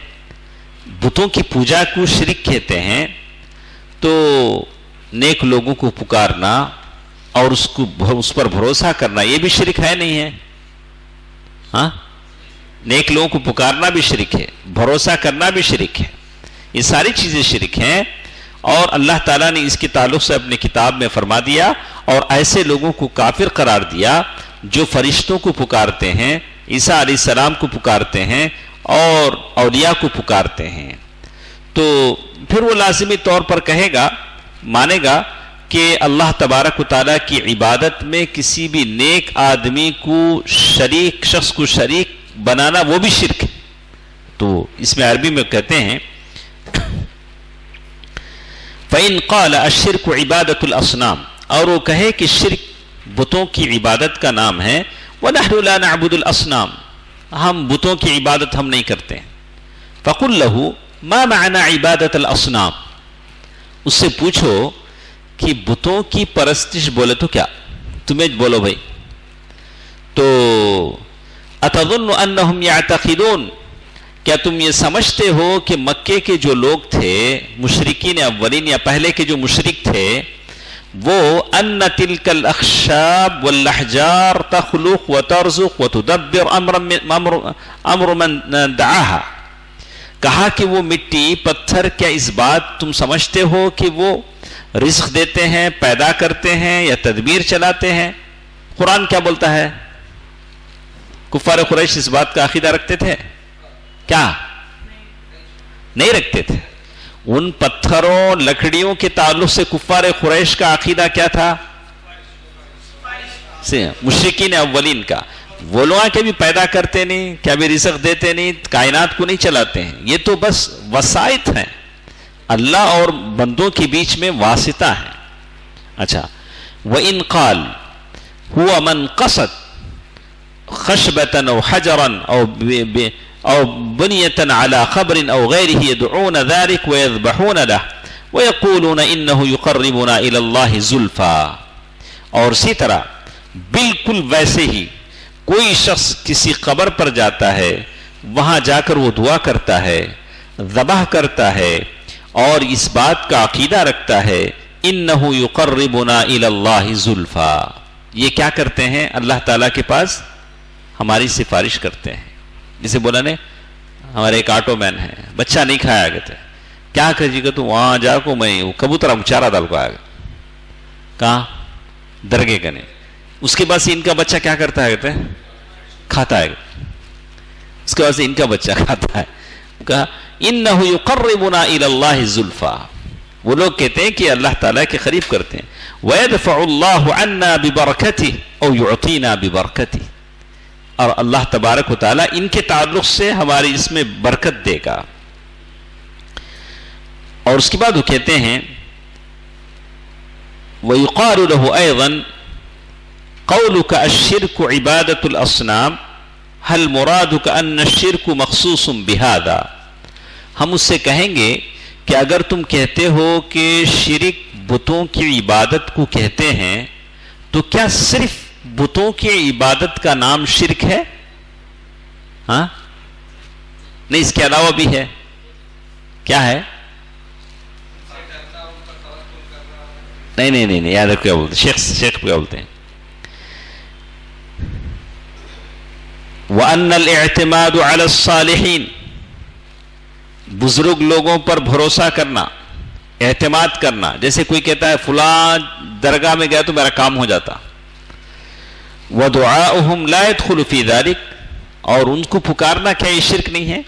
بتوں کی پوجا کو شرک کہتے ہیں تو نیک لوگوں کو پکارنا اور اس پر بھروسہ کرنا یہ بھی شرک ہے نہیں ہے؟ ہاں، نیک لوگوں کو پکارنا بھی شرک ہے، بھروسہ کرنا بھی شرک ہے، یہ ساری چیزیں شرک ہیں. اور اللہ تعالیٰ نے اس کے تعلق سے اپنے کتاب میں فرما دیا اور ایسے لوگوں کو کافر قرار دیا جو فرشتوں کو پکارتے ہیں، عیسیٰ علیہ السلام کو پکارتے ہیں اور اولیاء کو پکارتے ہیں. تو پھر وہ لازمی طور پر کہے گا، مانے گا کہ اللہ تبارک و تعالیٰ کی عبادت میں کسی بھی نیک آدمی کو شخص کو شریک بنانا وہ بھی شرک ہے. تو اس میں عربی میں کہتے ہیں فَإِنْ قَالَ الشِّرْكُ عِبَادَةُ الْأَصْنَامِ، اور وہ کہے کہ شرک بتوں کی عبادت کا نام ہے. وَنَحْنُ لَا نَعْبُدُ الْأَصْنَامِ، ہم بتوں کی عبادت ہم نہیں کرتے ہیں. فَقُلْ لَهُ مَا مَعْنَى عِبَادَةَ الْأَصْنَامِ، اس سے پوچھو کہ بتوں کی پرستش بولے تو کیا؟ تمہیں بولو بھائی. تو أَتَظُنُّ أَنَّهُمْ يَعْتَقِدُونَ، کیا تم یہ سمجھتے ہو کہ مکے کے جو لوگ تھے، مشرکین اولین یا پہلے کے جو مشرک تھے، وہ ان تلک الاخشاب والاحجار تخلق وترزق وتدبر امر من دعاها، کہا کہ وہ مٹی پتھر، کیا اس بات تم سمجھتے ہو کہ وہ رزق دیتے ہیں، پیدا کرتے ہیں یا تدبیر چلاتے ہیں؟ قرآن کیا بولتا ہے؟ کفار قریش اس بات کا عقیدہ رکھتے تھے کیا؟ نہیں رکھتے تھے. ان پتھروں لکڑیوں کے تعلق سے کفار قریش کا عقیدہ کیا تھا؟ مشرکین اولین کا. وہ لوگ کے بھی پیدا کرتے نہیں، کیا بھی رزق دیتے نہیں، کائنات کو نہیں چلاتے ہیں، یہ تو بس وسائط ہیں، اللہ اور بندوں کے بیچ میں واسطہ ہے. اچھا، وَإِنْ قَالْ هُوَ مَنْ قَصَدْ خَشْبَةً أَوْ حَجَرًا أو بنية على خبر أو غيره يدعون ذلك ويذبحون له ويقولون إنه يقربنا إلى الله زلفا. اور اسی طرح بالکل ویسے ہی کوئی شخص کسی قبر پر جاتا ہے، وہاں جا کر وہ دعا کرتا ہے، ذبح کرتا ہے اور اس بات کا عقیدہ رکھتا ہے إنه يقربنا إلى الله زلفا، یہ کیا کرتے ہیں؟ اللہ تعالیٰ کے پاس ہماری سفارش کرتے ہیں. جسے بولا نے ہمارے ایک آٹو مین ہے، بچہ نہیں کھایا گیا تھا، کیا کہجی گا تو وہاں جا کو میں کبوتر چارہ ڈال کو آیا گا، کہاں؟ درگے کنے. اس کے بعد سے ان کا بچہ کیا کرتا ہے؟ کہتے ہیں کھاتا ہے. اس کے بعد سے ان کا بچہ کھاتا ہے. کہا انہو یقربنا الی اللہ زلفا، وہ لوگ کہتے ہیں کہ اللہ تعالیٰ کے قریب کرتے ہیں. وَيَدْفَعُ اللَّهُ عَنَّا بِبَرَكَتِهِ أَوْ يُعْطِينَا بِبَرَكَتِهِ، اور اللہ تبارک و تعالیٰ ان کے تعلق سے ہماری اس میں برکت دے گا. اور اس کے بعد وہ کہتے ہیں وَيُقَالُ لَهُ أَيْضًا قَوْلُكَ الشِّرْكُ عِبَادَةُ الْأَصْنَامِ هَلْ مُرَادُكَ أَنَّ الشِّرْكُ مَخْصُوصٌ بِهَذَا، ہم اس سے کہیں گے کہ اگر تم کہتے ہو کہ شرک بتوں کی عبادت کو کہتے ہیں تو کیا صرف بتوں کی عبادت کا نام شرک ہے؟ ہاں نہیں، اس کے علاوہ بھی ہے. کیا ہے؟ نہیں یاد رکھو کیا بولتے شیخ کیا بولتے ہیں؟ وَأَنَّ الْاِعْتِمَادُ عَلَى الصَّالِحِينَ، بزرگ لوگوں پر بھروسہ کرنا، اعتماد کرنا. جیسے کوئی کہتا ہے فلاں درگاہ میں گیا تو میرا کام ہو جاتا. وَدُعَاؤُهُمْ لَا يَدْخُلُ فِي ذَلِكَ، اور ان کو پکارنا کیا یہ شرک نہیں ہے؟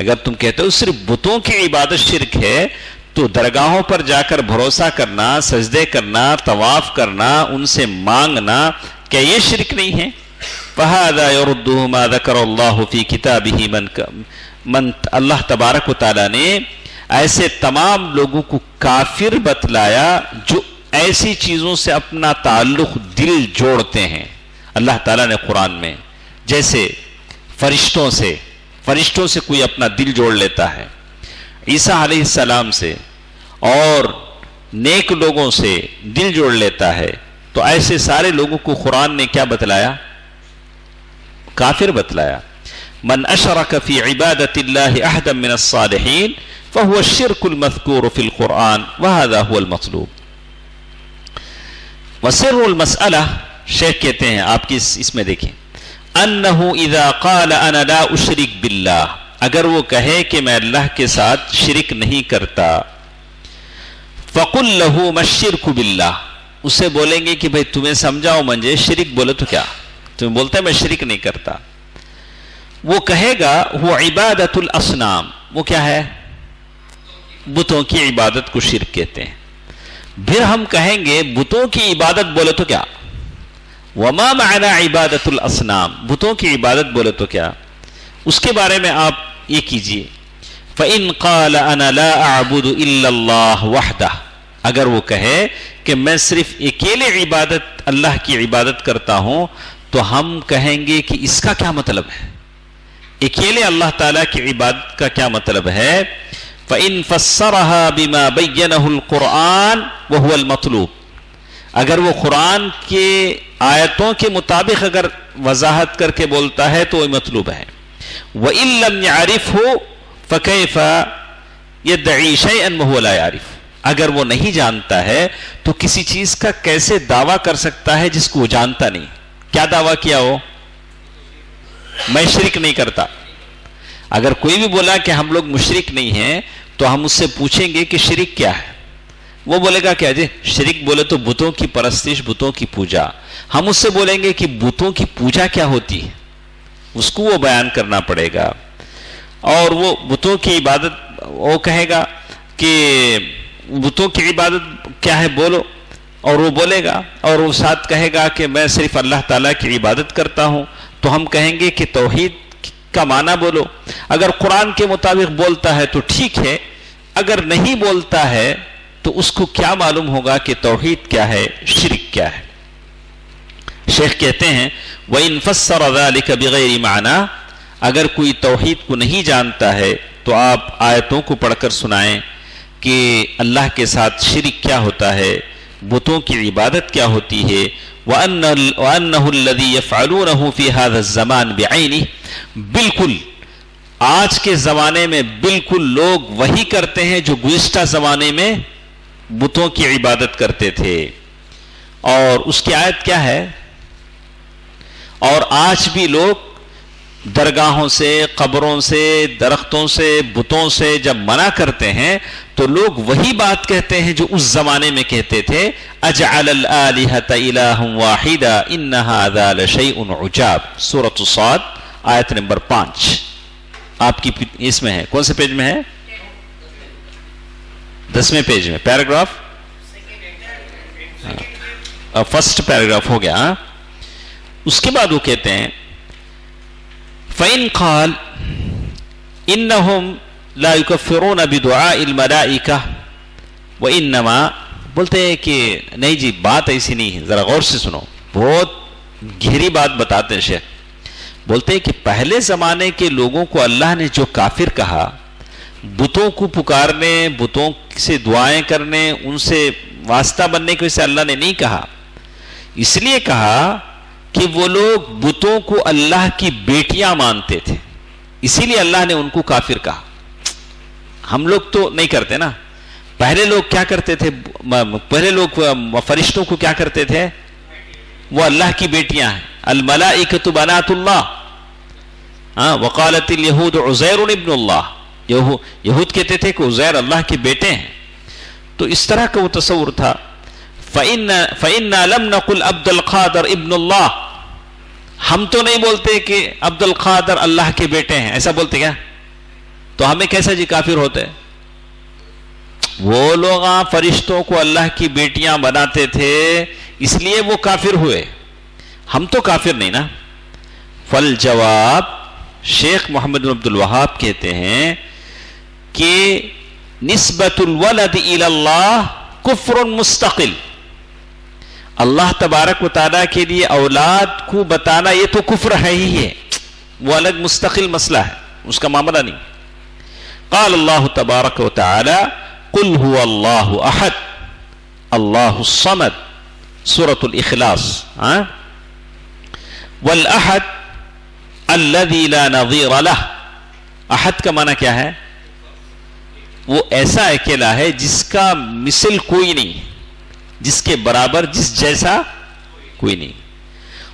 اگر تم کہتے ہو صرف بتوں کی عبادت شرک ہے تو درگاہوں پر جا کر بھروسہ کرنا، سجدے کرنا، طواف کرنا، ان سے مانگنا، کیا یہ شرک نہیں ہے؟ فَهَذَا يَرُدُّهُ مَا ذَكَرَ اللَّهُ فِي كِتَابِهِ من اللہ تبارک و تعالیٰ نے ایسے تمام لوگوں کو کافر بتلایا جو ایسی چیزوں سے اپنا تعلق دل جوڑتے ہیں. اللہ تعالیٰ نے قرآن میں جیسے فرشتوں سے کوئی اپنا دل جوڑ لیتا ہے، عیسیٰ علیہ السلام سے اور نیک لوگوں سے دل جوڑ لیتا ہے، تو ایسے سارے لوگوں کو قرآن نے کیا بتلایا؟ کافر بتلایا. من اشرک فی عبادت اللہ احدا من الصالحین فهو الشرک المذکور فی القرآن وهذا هو المطلوب. وسر المسئلہ شیخ کہتے ہیں آپ کی اس میں دیکھیں انہ اذا قال انا لا اشرک باللہ، اگر وہ کہے کہ میں اللہ کے ساتھ شرک نہیں کرتا، فقل له ما الشرک باللہ، اسے بولیں گے کہ بھئی تمہیں سمجھاؤ منجھے شرک بولے تو کیا، تمہیں بولتا ہے میں شرک نہیں کرتا، وہ کہے گا وہ عبادت الاصنام، وہ کیا ہے، بتوں کی عبادت کو شرک کہتے ہیں. پھر ہم کہیں گے بتوں کی عبادت بولے تو کیا، وما معنی عبادت الاصنام، بتوں کی عبادت بولے تو کیا، اس کے بارے میں آپ یہ کیجئے فَإِن قَالَ أَنَا لَا أَعْبُدُ إِلَّا اللَّهُ وَحْدَهُ، اگر وہ کہے کہ میں صرف اکیلے عبادت اللہ کی عبادت کرتا ہوں، تو ہم کہیں گے کہ اس کا کیا مطلب ہے، اکیلے اللہ تعالیٰ کی عبادت کا کیا مطلب ہے. فَإِن فَسَّرَهَا بِمَا بَيَّنَهُ الْقُرْآنُ وَهُوَ الْمَطْلُوبُ، اگر وہ قرآن کے آیتوں کے مطابق اگر وضاحت کر کے بولتا ہے تو وہ مطلوب ہے. وَإِن لَمْ يَعْرِفْهُ فَكَيْفَ يَدَّعِي شَيْئًا وَهُوَ لَا يَعْرِفُ، اگر وہ نہیں جانتا ہے تو کسی چیز کا کیسے دعویٰ کر سکتا ہے جس کو وہ جانتا نہیں. کیا دعویٰ کیا ہو، میں شرک نہیں کرتا. اگر کوئی بھی بولا کہ ہم لوگ مشرک نہیں ہیں تو ہم اس سے پوچھیں گے کہ شرک کیا ہے، وہ بولے گا کیا جی شرک بولے تو بتوں کی پرستش، بتوں کی پوجا. ہم اس سے بولیں گے کہ بتوں کی پوجا کیا ہوتی ہے، اس کو وہ بیان کرنا پڑے گا. اور وہ بتوں کی عبادت وہ کہے گا کہ بتوں کی عبادت کیا ہے بولو، اور وہ بولے گا، اور وہ ساتھ کہے گا کہ میں صرف اللہ تعالیٰ کی عبادت کرتا ہوں، تو ہم کہیں گے کہ توحید کا معنی بولو. اگر قرآن کے مطابق بولتا ہے تو ٹھیک ہے، اگر نہیں بولتا ہے تو اس کو کیا معلوم ہوگا کہ توحید کیا ہے، شرک کیا ہے. شیخ کہتے ہیں وَإِن فَسَّرَ ذَلِكَ بِغَيْرِ مَعْنَى، اگر کوئی توحید کو نہیں جانتا ہے تو آپ آیتوں کو پڑھ کر سنائیں کہ اللہ کے ساتھ شرک کیا ہوتا ہے، بتوں کی عبادت کیا ہوتی ہے. وَأَنَّهُ الَّذِي يَفْعَلُونَهُ فِي هَذَا الزَّمَانِ بِعَيْنِهِ، بالکل آج کے زمانے میں بالکل لوگ وہی کرتے ہیں جو گزشتہ زمانے میں بتوں کی عبادت کرتے تھے. اور اس کی آیت کیا ہے، اور آج بھی لوگ درگاہوں سے، قبروں سے، درختوں سے، بتوں سے جب منع کرتے ہیں تو لوگ وہی بات کہتے ہیں جو اس زمانے میں کہتے تھے اجعل الآلہۃ الہا واحدا ان ھذا لشیء عجاب. سورۃ الصاد آیت نمبر 5 آپ کی اس میں ہے، کون سے پیج میں ہے، 10ویں پیج میں، پیراگراف فرسٹ پیراگراف ہو گیا. اس کے بعد وہ کہتے ہیں فَإِن قَالَ إِنَّهُمْ لَا يُكَفِّرُونَ بِدُعَاءِ الْمَلَائِكَةِ وَإِنَّمَا، بولتے ہیں کہ نہیں جی بات ایسی نہیں ہے، ذرا غور سے سنو، بہت گہری بات بتاتے ہیں شیخ. بولتے ہیں کہ پہلے زمانے کے لوگوں کو اللہ نے جو کافر کہا، بتوں کو پکارنے، بتوں سے دعائیں کرنے، ان سے واسطہ بننے کی وجہ سے اللہ نے نہیں کہا، اس لیے کہا کہ وہ لوگ بتوں کو اللہ کی بیٹیاں مانتے تھے، اسی لیے اللہ نے ان کو کافر کہا. ہم لوگ تو نہیں کرتے نا، پہلے لوگ کیا کرتے تھے، پہلے لوگ فرشتوں کو کیا کرتے تھے، وہ اللہ کی بیٹیاں ہیں. الملائکۃ بنات اللہ، وقالت الیہود عزیر ابن اللہ، یہود کہتے تھے کہ عزیر اللہ کے بیٹے ہیں. تو اس طرح کا وہ تصور تھا. فَإِنَّا لَمْ نَقُلْ عبد القادر ابن اللہ، ہم تو نہیں بولتے کہ عبد القادر اللہ کے بیٹے ہیں، ایسا بولتے کیا، تو ہمیں کیسا جی کافر ہوتے. وہ لوگ فرشتوں کو اللہ کی بیٹیاں بناتے تھے اس لیے وہ کافر ہوئے، ہم تو کافر نہیں نا. فالجواب، شیخ محمد بن عبد الوہاب کہتے ہیں کہ نسبت الولد الی اللہ کفر مستقل، اللہ تبارک و تعالیٰ کے لیے اولاد کو بتانا یہ تو کفر ہے ہی ہے، وہ الگ مستقل مسئلہ ہے، اس کا معاملہ نہیں. قال اللہ تبارک و تعالی قل هو اللہ احد اللہ الصمد، سورۃ الاخلاص. والاحد الذی لا نظیر لہ. احد کا معنی کیا ہے؟ وہ ایسا اکیلا ہے جس کا مثل کوئی نہیں، جس کے برابر، جس جیسا کوئی نہیں.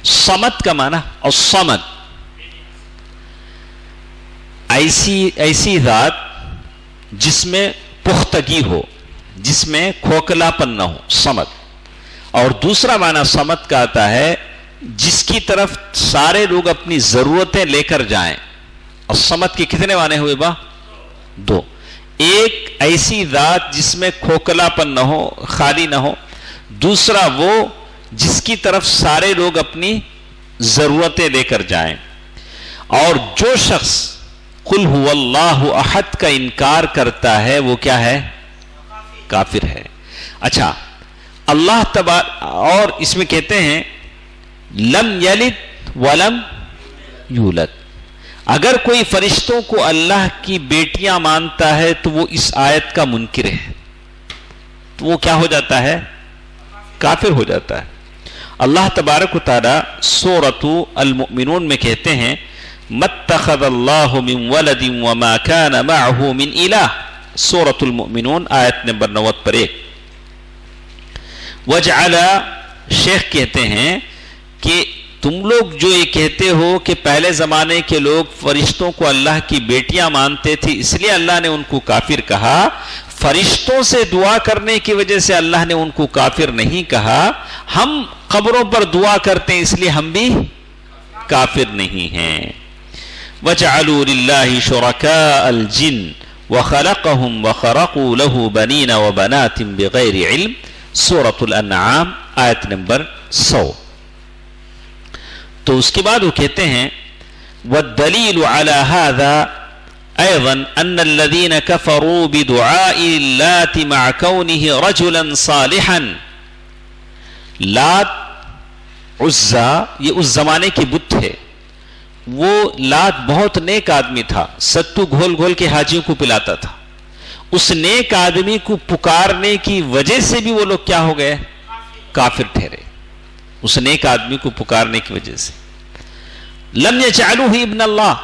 صمد کا معنی، اور صمد ایسی ذات جس میں پختگی ہو، جس میں کھوکھلاپن نہ ہو، صمد. اور دوسرا معنی صمد کا آتا ہے جس کی طرف سارے لوگ اپنی ضرورتیں لے کر جائیں. اور صمد کے کتنے معنی ہوئے با؟ دو. ایک ایسی ذات جس میں کھوکھلاپن نہ ہو، خالی نہ ہو. دوسرا وہ جس کی طرف سارے لوگ اپنی ضرورتیں لے کر جائیں. اور جو شخص قل هو اللہ احد کا انکار کرتا ہے وہ کیا ہے؟ کافر ہے. اچھا، اللہ تبارک، اور اس میں کہتے ہیں لم یلد ولم یولد. اگر کوئی فرشتوں کو اللہ کی بیٹیاں مانتا ہے تو وہ اس آیت کا منکر ہے، تو وہ کیا ہو جاتا ہے؟ کافر ہو جاتا ہے. اللہ تبارک و تعالی سورۃ المؤمنون میں کہتے ہیں مَتَّخَذَ اللَّهُ مِن وَلَدٍ وَمَا كَانَ مَعَهُ مِنْ إِلَٰهِ. سورۃ المؤمنون آیت نمبر 90 پر 1. وَجْعَلَ، شیخ کہتے ہیں کہ تم لوگ جو یہ کہتے ہو کہ پہلے زمانے کے لوگ فرشتوں کو اللہ کی بیٹیاں مانتے تھے اس لیے اللہ نے ان کو کافر کہا، فرشتوں سے دعا کرنے کی وجہ سے اللہ نے ان کو کافر نہیں کہا. ہم قبروں پر دعا کرتے ہیں اس لیے ہم بھی کافر نہیں ہیں. وَجَعَلُوا لِلَّهِ شُرَكَاءَ الْجِنِّ وَخَلَقَهُمْ وَخَرَقُوا لَهُ بَنِينَ وَبَنَاتٍ بِغَيْرِ عِلْمٍ. سورۃ الانعام آیت نمبر 100. تو اس کے بعد وہ کہتے ہیں وَالدَّلِيلُ عَلَى هَذَا أَيْضًا أَنَّ الَّذِينَ كَفَرُوا بِدُعَاءِ اللَّاتِ مَعَ كَوْنِهِ رَجُلًا صَالِحًا. لات، عزا، یہ اس زمانے کی بت ہے. وہ لات بہت نیک آدمی تھا، ستو گھول گھول کے حاجیوں کو پلاتا تھا. اس نیک آدمی کو پکارنے کی وجہ سے بھی وہ لوگ کیا ہو گئے؟ کافر ٹھہرے. اس نیک آدمی کو پکارنے کی وجہ سے. لم یجعلوہ ابن اللہ،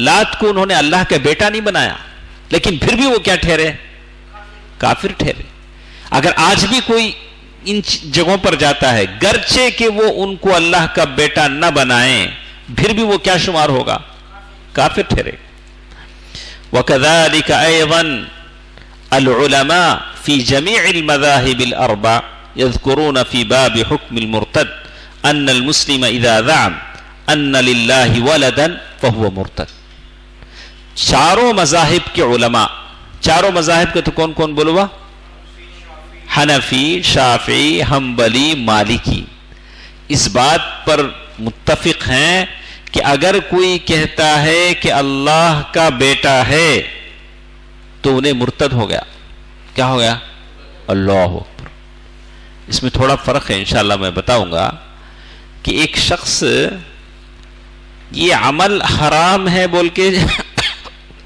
لات کو انہوں نے اللہ کا بیٹا نہیں بنایا، لیکن پھر بھی وہ کیا ٹھہرے؟ کافر ٹھہرے. اگر آج بھی کوئی ان جگہوں پر جاتا ہے گرچہ کہ وہ ان کو اللہ کا بیٹا نہ بنائیں پھر بھی وہ کیا شمار ہوگا؟ کافر ٹھہرے. وَكَذَلِكَ أَيْضًا الْعُلَمَاء فِي جَمِيعِ الْمَذَاهِبِ الْأَرْبَعِ يَذْكُرُونَ فِي بَابِ حُكْمِ الْمُرْتَدِ أَنَّ الْمُسْلِمَ إِذَا زَعَمَ أَنَّ لِلَّهِ وَلَدًا فَهُوَ مُرْتَدٌ. چاروں مذاہب کے علماء، چاروں مذاہب کے تو کون کون بولوا؟ حنفی، شافعی، حنبلی، مالکی، اس بات پر متفق ہیں کہ اگر کوئی کہتا ہے کہ اللہ کا بیٹا ہے تو انہیں مرتد ہو گیا. کیا ہو گیا؟ اللہ اکبر. اس میں تھوڑا فرق ہے، انشاءاللہ میں بتاؤں گا کہ ایک شخص یہ عمل حرام ہے بول کے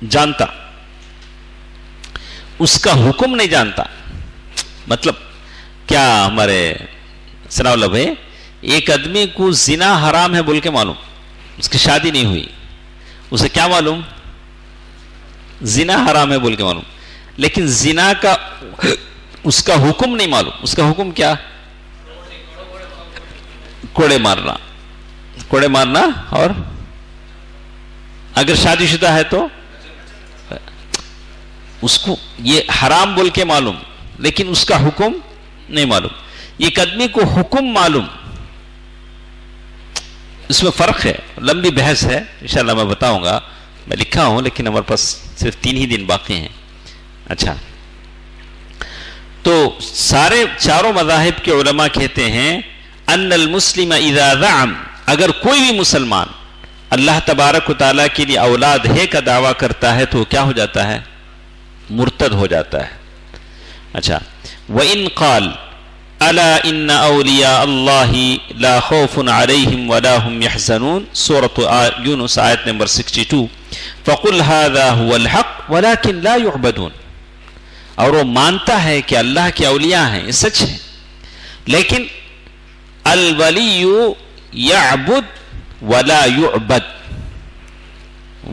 جانتا، اس کا حکم نہیں جانتا. مطلب کیا ہمارے سنا اللہ بھائی، ایک آدمی کو زنا حرام ہے بول کے معلوم، اس کی شادی نہیں ہوئی، اسے کیا معلوم؟ زنا حرام ہے بول کے معلوم، لیکن زنا کا اس کا حکم نہیں معلوم. اس کا حکم کیا؟ کوڑے مارنا، کوڑے مارنا. اور اگر شادی شدہ ہے تو اس کو یہ حرام بول کے معلوم، لیکن اس کا حکم نہیں معلوم. ایک آدمی کو حکم معلوم، اس میں فرق ہے، لمبی بحث ہے، انشاءاللہ میں بتاؤں گا. میں لکھا ہوں لیکن ہمارے پاس صرف 3 ہی دن باقی ہیں. اچھا، تو سارے چاروں مذاہب کے علماء کہتے ہیں ان المسلم اذا زعم، اگر کوئی بھی مسلمان اللہ تبارک و تعالیٰ کے لیے اولاد ہے کا دعویٰ کرتا ہے تو کیا ہو جاتا ہے؟ مرتد ہو جاتا ہے. اچھا، وَإِن قَالَ أَلَا إِنَّ أَوْلِيَاءَ اللَّهِ لَا خَوْفٌ عَلَيْهِمْ وَلَا هُمْ يَحْزَنُونَ. سورۃ یونس آیت نمبر 62. فَقُلْ هَذَا هُوَ الْحَقُّ وَلَكِنْ لَا يُعْبَدُونَ. اور وہ مانتا ہے کہ اللہ کے اولیاء ہیں، یہ سچ ہے، لیکن الولی یعبد ولا یعبد،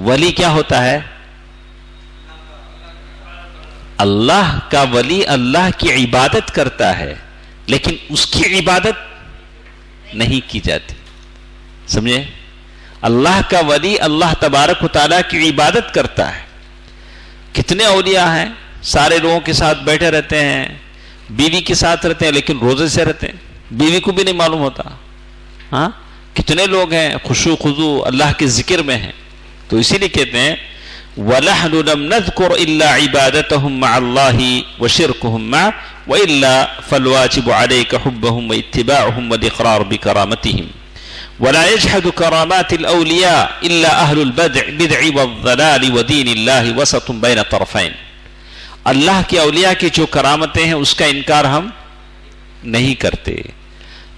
ولی کیا ہوتا ہے؟ اللہ کا ولی اللہ کی عبادت کرتا ہے لیکن اس کی عبادت نہیں کی جاتی. سمجھے؟ اللہ کا ولی اللہ تبارک و تعالیٰ کی عبادت کرتا ہے. کتنے اولیاء ہیں سارے لوگوں کے ساتھ بیٹھے رہتے ہیں, بیوی کے ساتھ رہتے ہیں لیکن روزے سے رہتے ہیں, بیوی کو بھی نہیں معلوم ہوتا. ہاں, کتنے لوگ ہیں خشوع خضوع اللہ کے ذکر میں ہیں. تو اسی لیے کہتے ہیں وَلَحْنُ لَمْ نَذْكُرْ إِلَّا عِبَادَتَهُمْ مَعَ اللَّهِ وَشِرْكُهُمْ مَعَ وَإِلَّا فَالْوَاجِبُ عَلَيْكَ حُبَّهُمْ وَإِتِّبَاعُهُمْ وَالْإِقْرَارُ بِكَرَامَتِهِمْ وَلَا يَجْحَدُ كَرَامَاتِ الْأَوْلِيَاءِ إِلَّا أَهْلُ الْبِدْعِ وَالضَّلَالِ وَدِينِ اللَّهِ وَسَطٌ بَيْنَ طَرَفَيْنِ. اللہ کے اولیاء کی جو کرامتیں ہیں اس کا انکار ہم نہیں کرتے,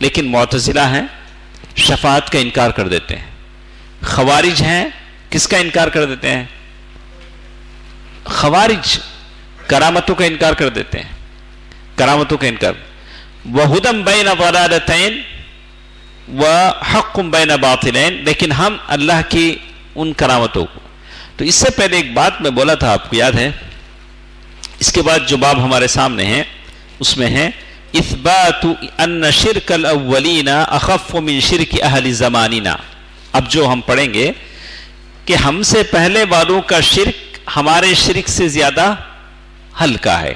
لیکن معتزلہ ہیں شفاعت کا انکار کر دیتے ہیں. خوارج ہیں کس کا انکار کر دیتے ہیں؟ خوارج کرامتوں کا انکار کر دیتے ہیں, کرامتوں کا انکار. وَهُدًى بَيْنَ ضَلَالَتَيْنِ وَحَقٌّ بَيْنَ بَاطِلَيْنِ. لیکن ہم اللہ کی ان کرامتوں کو, تو اس سے پہلے ایک بات میں بولا تھا آپ کو یاد ہے, اس کے بعد جو باب ہمارے سامنے ہیں اس میں ہے اثبات ان شرک الاولین اخف من شرک اہل زماننا. اب جو ہم پڑھیں گے کہ ہم سے پہلے والوں کا شرک ہمارے شرک سے زیادہ ہلکا ہے.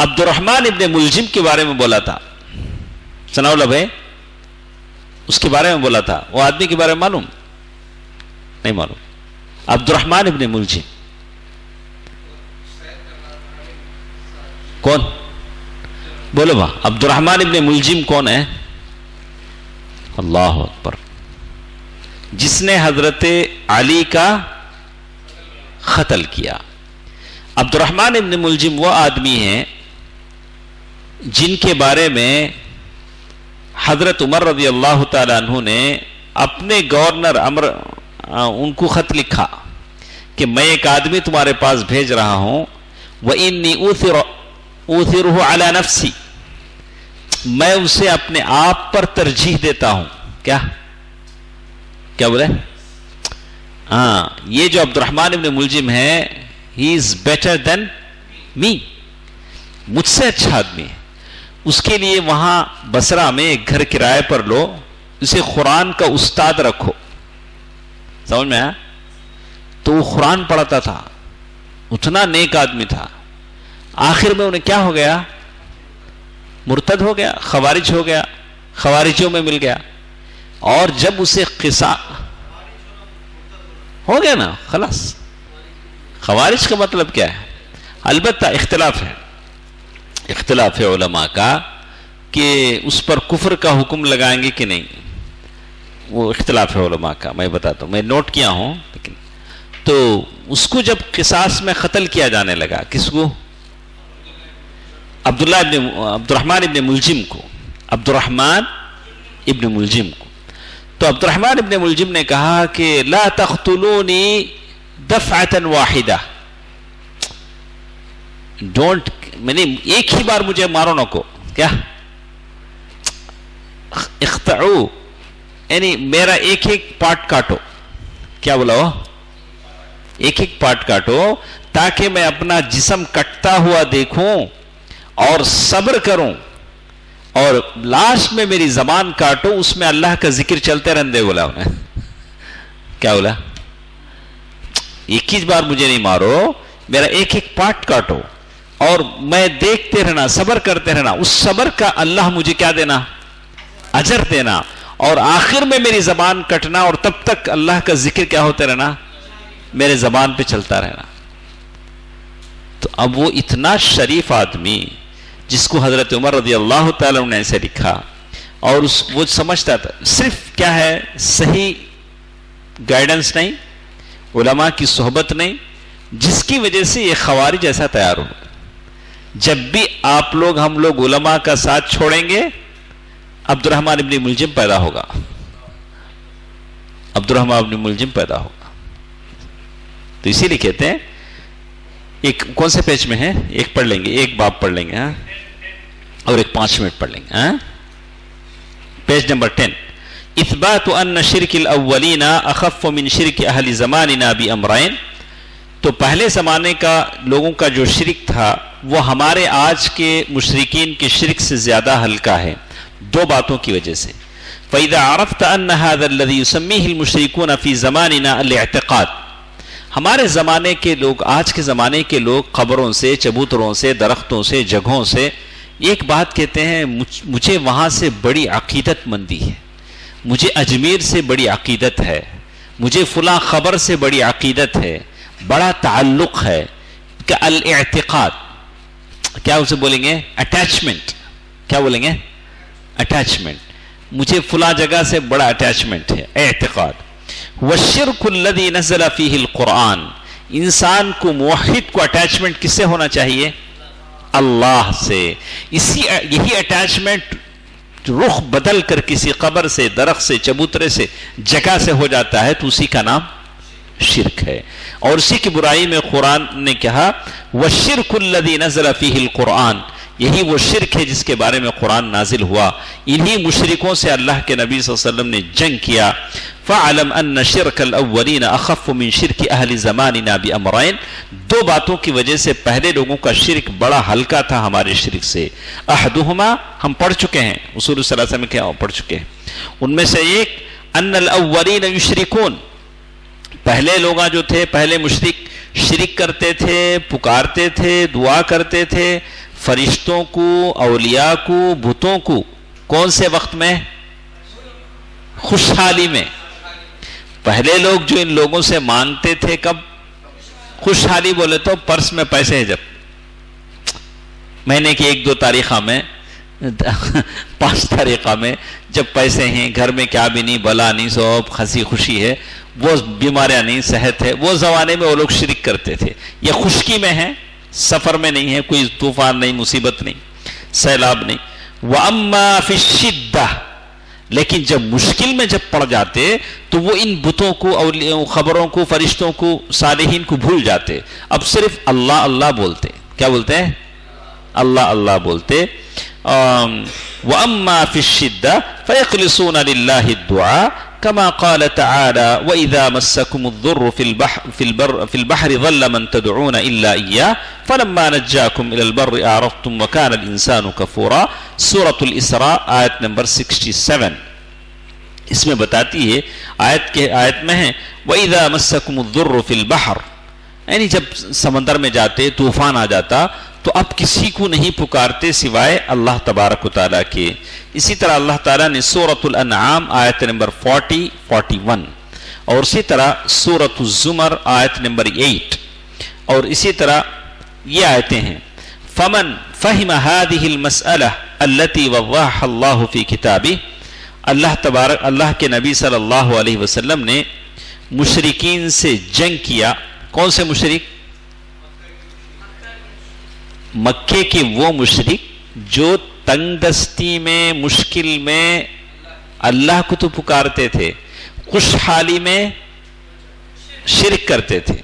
عبد الرحمن ابن ملجم کے بارے میں بولا تھا, سناؤ بھائی, اس کے بارے میں بولا تھا. وہ آدمی کے بارے میں معلوم نہیں؟ معلوم. عبد الرحمن ابن ملجم کون؟ بولو با, عبد الرحمن ابن ملجم کون ہے؟ اللہ اکبر. جس نے حضرت علی کا قتل کیا. عبد الرحمن ابن ملجم وہ آدمی ہیں جن کے بارے میں حضرت عمر رضی اللہ تعالیٰ عنہ نے اپنے گورنر ان کو خط لکھا کہ میں ایک آدمی تمہارے پاس بھیج رہا ہوں, وَإِنِّي أُوثِرُهُ عَلَى نَفْسِي, میں اسے اپنے آپ پر ترجیح دیتا ہوں. کیا بولے؟ ہاں, یہ جو عبد الرحمن ابن ملجم ہے he is better than me, مجھ سے اچھا آدمی ہے. اس کے لیے وہاں بصرہ میں ایک گھر کرائے پر لو, اسے قرآن کا استاد رکھو. سمجھ میں آیا؟ تو وہ قرآن پڑھاتا تھا, اتنا نیک آدمی تھا. آخر میں انہیں کیا ہو گیا؟ مرتد ہو گیا, خوارج ہو گیا, خوارجوں میں مل گیا. اور جب اسے ہو گیا نا, خلاص. خوارج کا مطلب کیا ہے؟ البتہ اختلاف ہے علماء کا کہ اس پر کفر کا حکم لگائیں گے کہ نہیں, وہ اختلاف ہے علماء کا. میں بتاتا ہوں, میں نوٹ کیا ہوں. لیکن تو اس کو جب قصاص میں قتل کیا جانے لگا, کس کو؟ عبد الرحمن ابن ملجم کو, عبد الرحمن ابن ملجم کو. تو عبد الرحمن ابن ملجم نے کہا کہ لا تقتلونی دفعة واحدہ, ڈونٹ, میں نے ایک ہی بار مجھے مارو نہ کو. کیا؟ اقطعو, یعنی میرا ایک ایک پارٹ کاٹو. کیا بولا وہ؟ ایک ایک پارٹ کاٹو تاکہ میں اپنا جسم کٹتا ہوا دیکھوں اور صبر کروں, اور لاسٹ میں میری زبان کاٹو, اس میں اللہ کا ذکر چلتے رہنے. بولا انہیں. کیا بولا؟ ایک ہی بار مجھے نہیں مارو, میرا ایک ایک پارٹ کاٹو اور میں دیکھتے رہنا, صبر کرتے رہنا. اس صبر کا اللہ مجھے کیا دینا؟ اجر دینا. اور آخر میں میری زبان کٹنا, اور تب تک اللہ کا ذکر کیا ہوتے رہنا؟ میرے زبان پہ چلتا رہنا. تو اب وہ اتنا شریف آدمی جس کو حضرت عمر رضی اللہ تعالیٰ نے ایسے لکھا, اور وہ سمجھتا تھا صرف کیا ہے, صحیح گائیڈنس نہیں, علماء کی صحبت نہیں, جس کی وجہ سے یہ خوارج ایسا تیار ہو. جب بھی آپ لوگ ہم لوگ علماء کا ساتھ چھوڑیں گے, عبد الرحمن ابن ملجم پیدا ہوگا. عبد الرحمن ابن ملجم پیدا ہوگا. تو اسی لیے کہتے ہیں, ایک کون سے پیج میں ہے, ایک پڑھ لیں گے, ایک باب پڑھ لیں گے, اور ایک 5 منٹ پڑھ لیں گے. Page number 10. اثبات ان شرک الاولین اخف من شرک اہل زماننا بامرین، تو پہلے زمانے کا لوگوں کا جو شرک تھا وہ ہمارے آج کے مشرکین کے شرک سے زیادہ ہلکا ہے، دو باتوں کی وجہ سے۔ فَإِذَا عَرَفْتَ أَنَّ هَذَا الَّذِي يُسَمِّيهِ الْمُشْرِكُونَ فِي زَمَانِنَا الْاعْتِقَادِ، ہمارے زمانے کے لوگ، آج کے زمانے کے لوگ قبروں سے، چبوتروں سے، درختوں سے، جگہوں سے ایک بات کہتے ہیں، مجھے وہاں سے بڑی عقیدت مندی ہے، مجھے اجمیر سے بڑی عقیدت ہے، مجھے فلاں خبر سے بڑی عقیدت ہے، بڑا تعلق ہے، کہ الاعتقاد کیا اسے بولیں گے؟ اٹیچمنٹ، کیا بولیں گے؟ اٹیچمنٹ، مجھے فلاں جگہ سے بڑا اٹیچمنٹ ہے، اعتقاد۔ والشرک الذی نزل فیہ القرآن، انسان کو، موحد کو اٹیچمنٹ کس سے ہونا چاہیے؟ اللہ سے۔ یہی اٹیچمنٹ رخ بدل کر کسی قبر سے، درخت سے، چبوترے سے، جگہ سے ہو جاتا ہے تو اسی کا نام شرک ہے، اور اسی کی برائی میں قرآن نے کہا وَالشِّرْكُ الَّذِي نَزَلَ فِيهِ الْقُرْآنِ، یہی وہ شرک ہے جس کے بارے میں قرآن نازل ہوا۔ انہی مشرکوں سے اللہ کے نبی صلی اللہ علیہ وسلم نے جنگ کیا۔ فَعَلَمْ أَنَّ شِرْكَ الْأَوَّلِينَ أَخَفُّ مِنْ شِرْكِ أَهْلِ زَمَانِنَا بِأَمْرَيْنِ، دو باتوں کی وجہ سے پہلے لوگوں کا شرک بڑا ہلکا تھا ہمارے شرک سے۔ احدہما، ہم پڑھ چکے ہیں، اصول صلی اللہ علیہ وسلم کیا پڑھ چکے ہیں، ان میں سے ایک أَنَّ الْأَوَّلِينَ يُشْرِكُونَ، پہلے لوگ جو تھے، پہلے مشرک شرک کرتے تھے، پکارتے تھے، دعا کرتے تھے فرشتوں کو، اولیاء کو، بتوں کو۔ کون سے وقت میں؟ خوشحالی میں۔ پہلے لوگ جو ان لوگوں سے مانگتے تھے کب؟ خوشحالی بولے تو پرس میں پیسے ہیں، جب مہینے کی 1-2 تاریخہ میں 5 تاریخہ میں جب پیسے ہیں، گھر میں کیا بھی نہیں، بلا نہیں، سب ہنسی خوشی ہے، وہ بیماریاں نہیں، صحت ہے، وہ زمانے میں وہ لوگ شرک کرتے تھے۔ یہ خشکی میں ہے، سفر میں نہیں ہے، کوئی طوفان نہیں، مصیبت نہیں، سیلاب نہیں۔ وَأَمَّا فِي الشِّدَّةِ، لیکن جب مشکل میں جب پڑ جاتے تو وہ ان بتوں کو، خبروں کو، فرشتوں کو، صالحین کو بھول جاتے، اب صرف اللہ اللہ بولتے۔ کیا بولتے ہیں؟ اللہ اللہ بولتے۔ وَأَمَّا فِي الشِّدَّةِ فَيَخْلِصُونَ لِلَّهِ الدُّعَاءَ كما قال تعالى وإذا مسكم الضر في البحر ضل من تدعون إلا إياه فلما نجاكم إلى البر أعرضتم وكان الإنسان كفورا، سورة الإسراء آیت نمبر 67۔ اس میں بتاتی ہے، آیت میں ہے وإذا مسكم الضر في البحر، یعنی جب سمندر میں جاتے، طوفان آ جاتا تو اب کسی کو نہیں پکارتے سوائے اللہ تبارک و تعالیٰ کے۔ اسی طرح اللہ تعالیٰ نے سورۃ الانعام آیت نمبر 40-41، اور اسی طرح سورۃ الزمر آیت نمبر 8، اور اسی طرح یہ آیتیں ہیں فمن فہم هذه المسألة التي وضحها اللہ فی کتابہ، اللہ کے نبی صلی اللہ علیہ وسلم نے مشرکین سے جنگ کیا۔ کون سے مشرک؟ مکے کے وہ مشرک جو تنگ دستی میں، مشکل میں اللہ کو تو پکارتے تھے، خوشحالی میں شرک کرتے تھے۔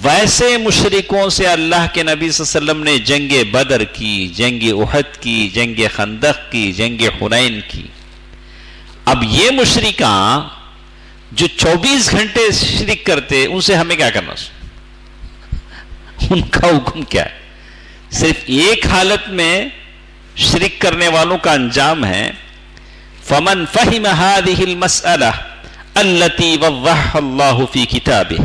ویسے مشرکوں سے اللہ کے نبی صلی اللہ علیہ وسلم نے جنگ بدر کی، جنگ احد کی، جنگ خندق کی، جنگ حنین کی۔ اب یہ مشرکاں جو 24 گھنٹے شرک کرتے، ان سے ہمیں کیا کرنا؟ ان کا حکم کیا ہے؟ صرف ایک حالت میں شرک کرنے والوں کا انجام ہے فَمَنْ فَهِمَ هَذِهِ الْمَسْأَلَةِ الَّتِي وَضَّحَهَا اللَّهُ فِي كِتَابِهِ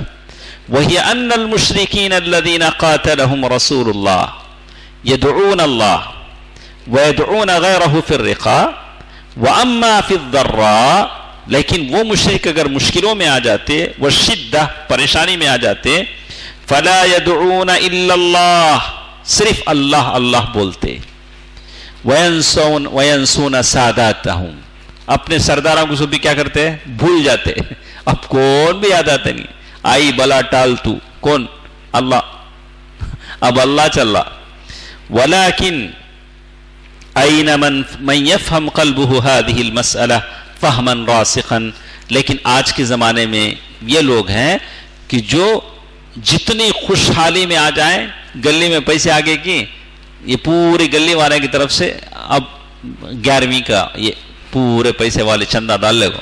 وَهِيَ أَنَّ الْمُشْرِكِينَ الَّذِينَ قَاتَلَهُمْ رَسُولُ اللَّهِ يَدْعُونَ اللَّهَ وَيَدْعُونَ غَيْرَهُ فِي الرِّقَاءِ وَأَمَّا فِي الضَّرَّاءِ، لیکن وہ مشرک اگر مشکلوں میں آ جاتے، وَالشِّدَّةِ پریشانی میں آ جاتے، فَلَا يَدْعُونَ إِلَّا اللَّهِ، صرف اللہ اللہ بولتے، وَيَنْسُونَ سَادَاتَهُمْ، اپنے سرداروں کو بھی کیا کرتے؟ بھول جاتے۔ اب کون بھی یاد آتے نہیں، آئی بلا ٹال تو کون؟ اللہ، اب اللہ چل رہا۔ وَلَكِنْ أَيْنَ مَنْ يَفْهَمْ قَلْبُهُ هَذِهِ الْمَسْأَلَةِ فَهْمًا رَاسِخًا، لیکن آج کے زمانے میں یہ لوگ ہیں کہ جو جتنی خوشحالی میں آ جائیں، گلی میں پیسے آگے کی، یہ پوری گلی والے کی طرف سے اب 11ویں کا یہ پورے پیسے والے چندہ ڈال لے گا،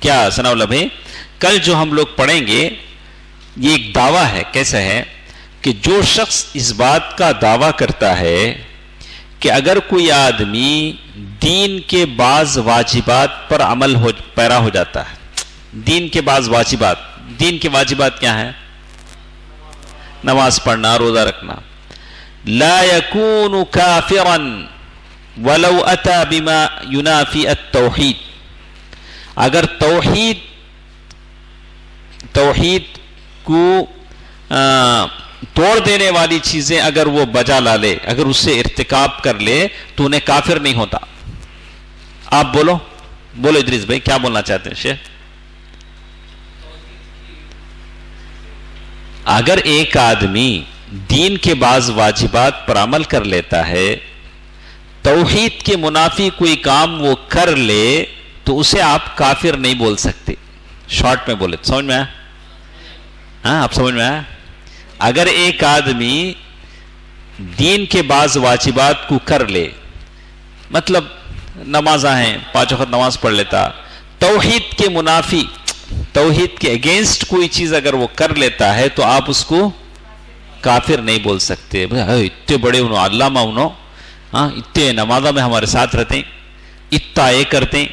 کیا ثناء اللہ بھائی؟ کل جو ہم لوگ پڑھیں گے یہ ایک دعویٰ ہے. کیسا ہے کہ جو شخص اس بات کا دعویٰ کرتا ہے کہ اگر کوئی آدمی دین کے بعض واجبات پر عمل پیرا ہو جاتا ہے، دین کے بعض واجبات، دین کے واجبات کیا ہیں؟ نماز پڑھنا، روزہ رکھنا. لا يكون كافرا ولو اتى بما ينافي التوحید. اگر توحید کو توڑ دینے والی چیزیں اگر وہ بجا لا لے، اگر اس سے ارتکاب کر لے تو انہیں کافر نہیں ہوتا. آپ بولو ادریس بھائی کیا بولنا چاہتے ہیں شیخ؟ اگر ایک آدمی دین کے بعض واجبات پر عمل کر لیتا ہے، توحید کے منافی کوئی کام وہ کر لے تو اسے آپ کافر نہیں بول سکتے. شارٹ میں بولے سمجھ میں آیا؟ ہاں آپ سمجھ میں آیا؟ اگر ایک آدمی دین کے بعض واجبات کو کر لے، مطلب نمازاں ہیں 5 وقت نماز پڑھ لیتا، توحید کے منافی، توحید کے اگینسٹ کوئی چیز اگر وہ کر لیتا ہے تو آپ اس کو کافر نہیں بول سکتے. اتنے بڑے انہوں علامہ انہوں اتنے نمازہ میں ہمارے ساتھ رہتے ہیں، اتنا یہ کرتے ہیں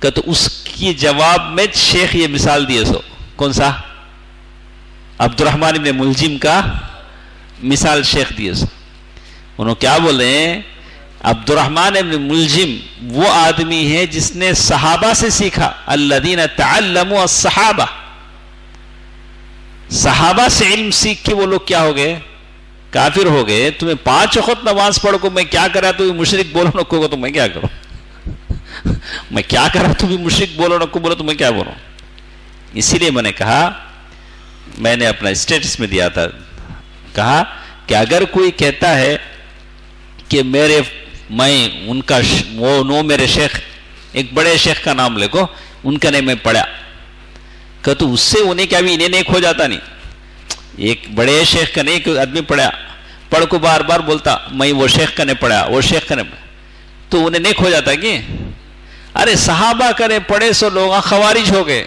کہ تو اس کی جواب میں شیخ یہ مثال دیے سو. کون سا؟ عبد الرحمن ابن ملجم کا مثال شیخ دیے سو. انہوں کیا بولے ہیں؟ عبد الرحمن ابن ملجم وہ آدمی ہے جس نے صحابہ سے سیکھا. الذین تعلموا الصحابہ، صحابہ سے علم سیکھ کے وہ لوگ کیا ہو گئے؟ کافر ہو گئے. تمہیں 5 وقت نماز پڑھ کو میں کیا کرا تو مشرک بولو نکو کو تو میں کیا کروں؟ میں کیا کرا تو بھی مشرک بولو نکو بولو تو میں کیا بولوں؟ اسی لیے میں نے کہا، میں نے اپنا اسٹیٹس میں دیا تھا، کہا کہ اگر کوئی کہتا ہے کہ میں ان کا وہ میرے شیخ، ایک بڑے شیخ کا نام لے کو، ان کا نہیں میں پڑھا کہ تو اس سے انہیں کیا بھی انہیں نیک ہو جاتا نہیں. ایک بڑے شیخ کا نہیں کہ آدمی پڑھا، پڑھ کو بار بار بولتا میں وہ شیخ کا نہیں پڑھا، وہ شیخ کا نہیں پڑھا، تو انہیں نیک ہو جاتا کہ؟ ارے صحابہ کرے پڑھے سو لوگ خوارج ہو گئے.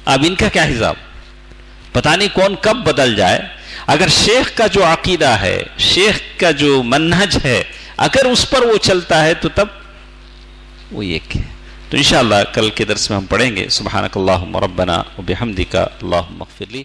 اب ان کا کیا حساب؟ پتہ نہیں کون کب بدل جائے. اگر شیخ کا جو عقیدہ ہے، شیخ کا جو منہج ہے، اگر اس پر وہ چلتا ہے تو تب وہ ایک ہے. تو انشاءاللہ کل کے درس میں ہم پڑھیں گے. سبحانک اللہم ربنا و بحمدک اللہم اغفر لی.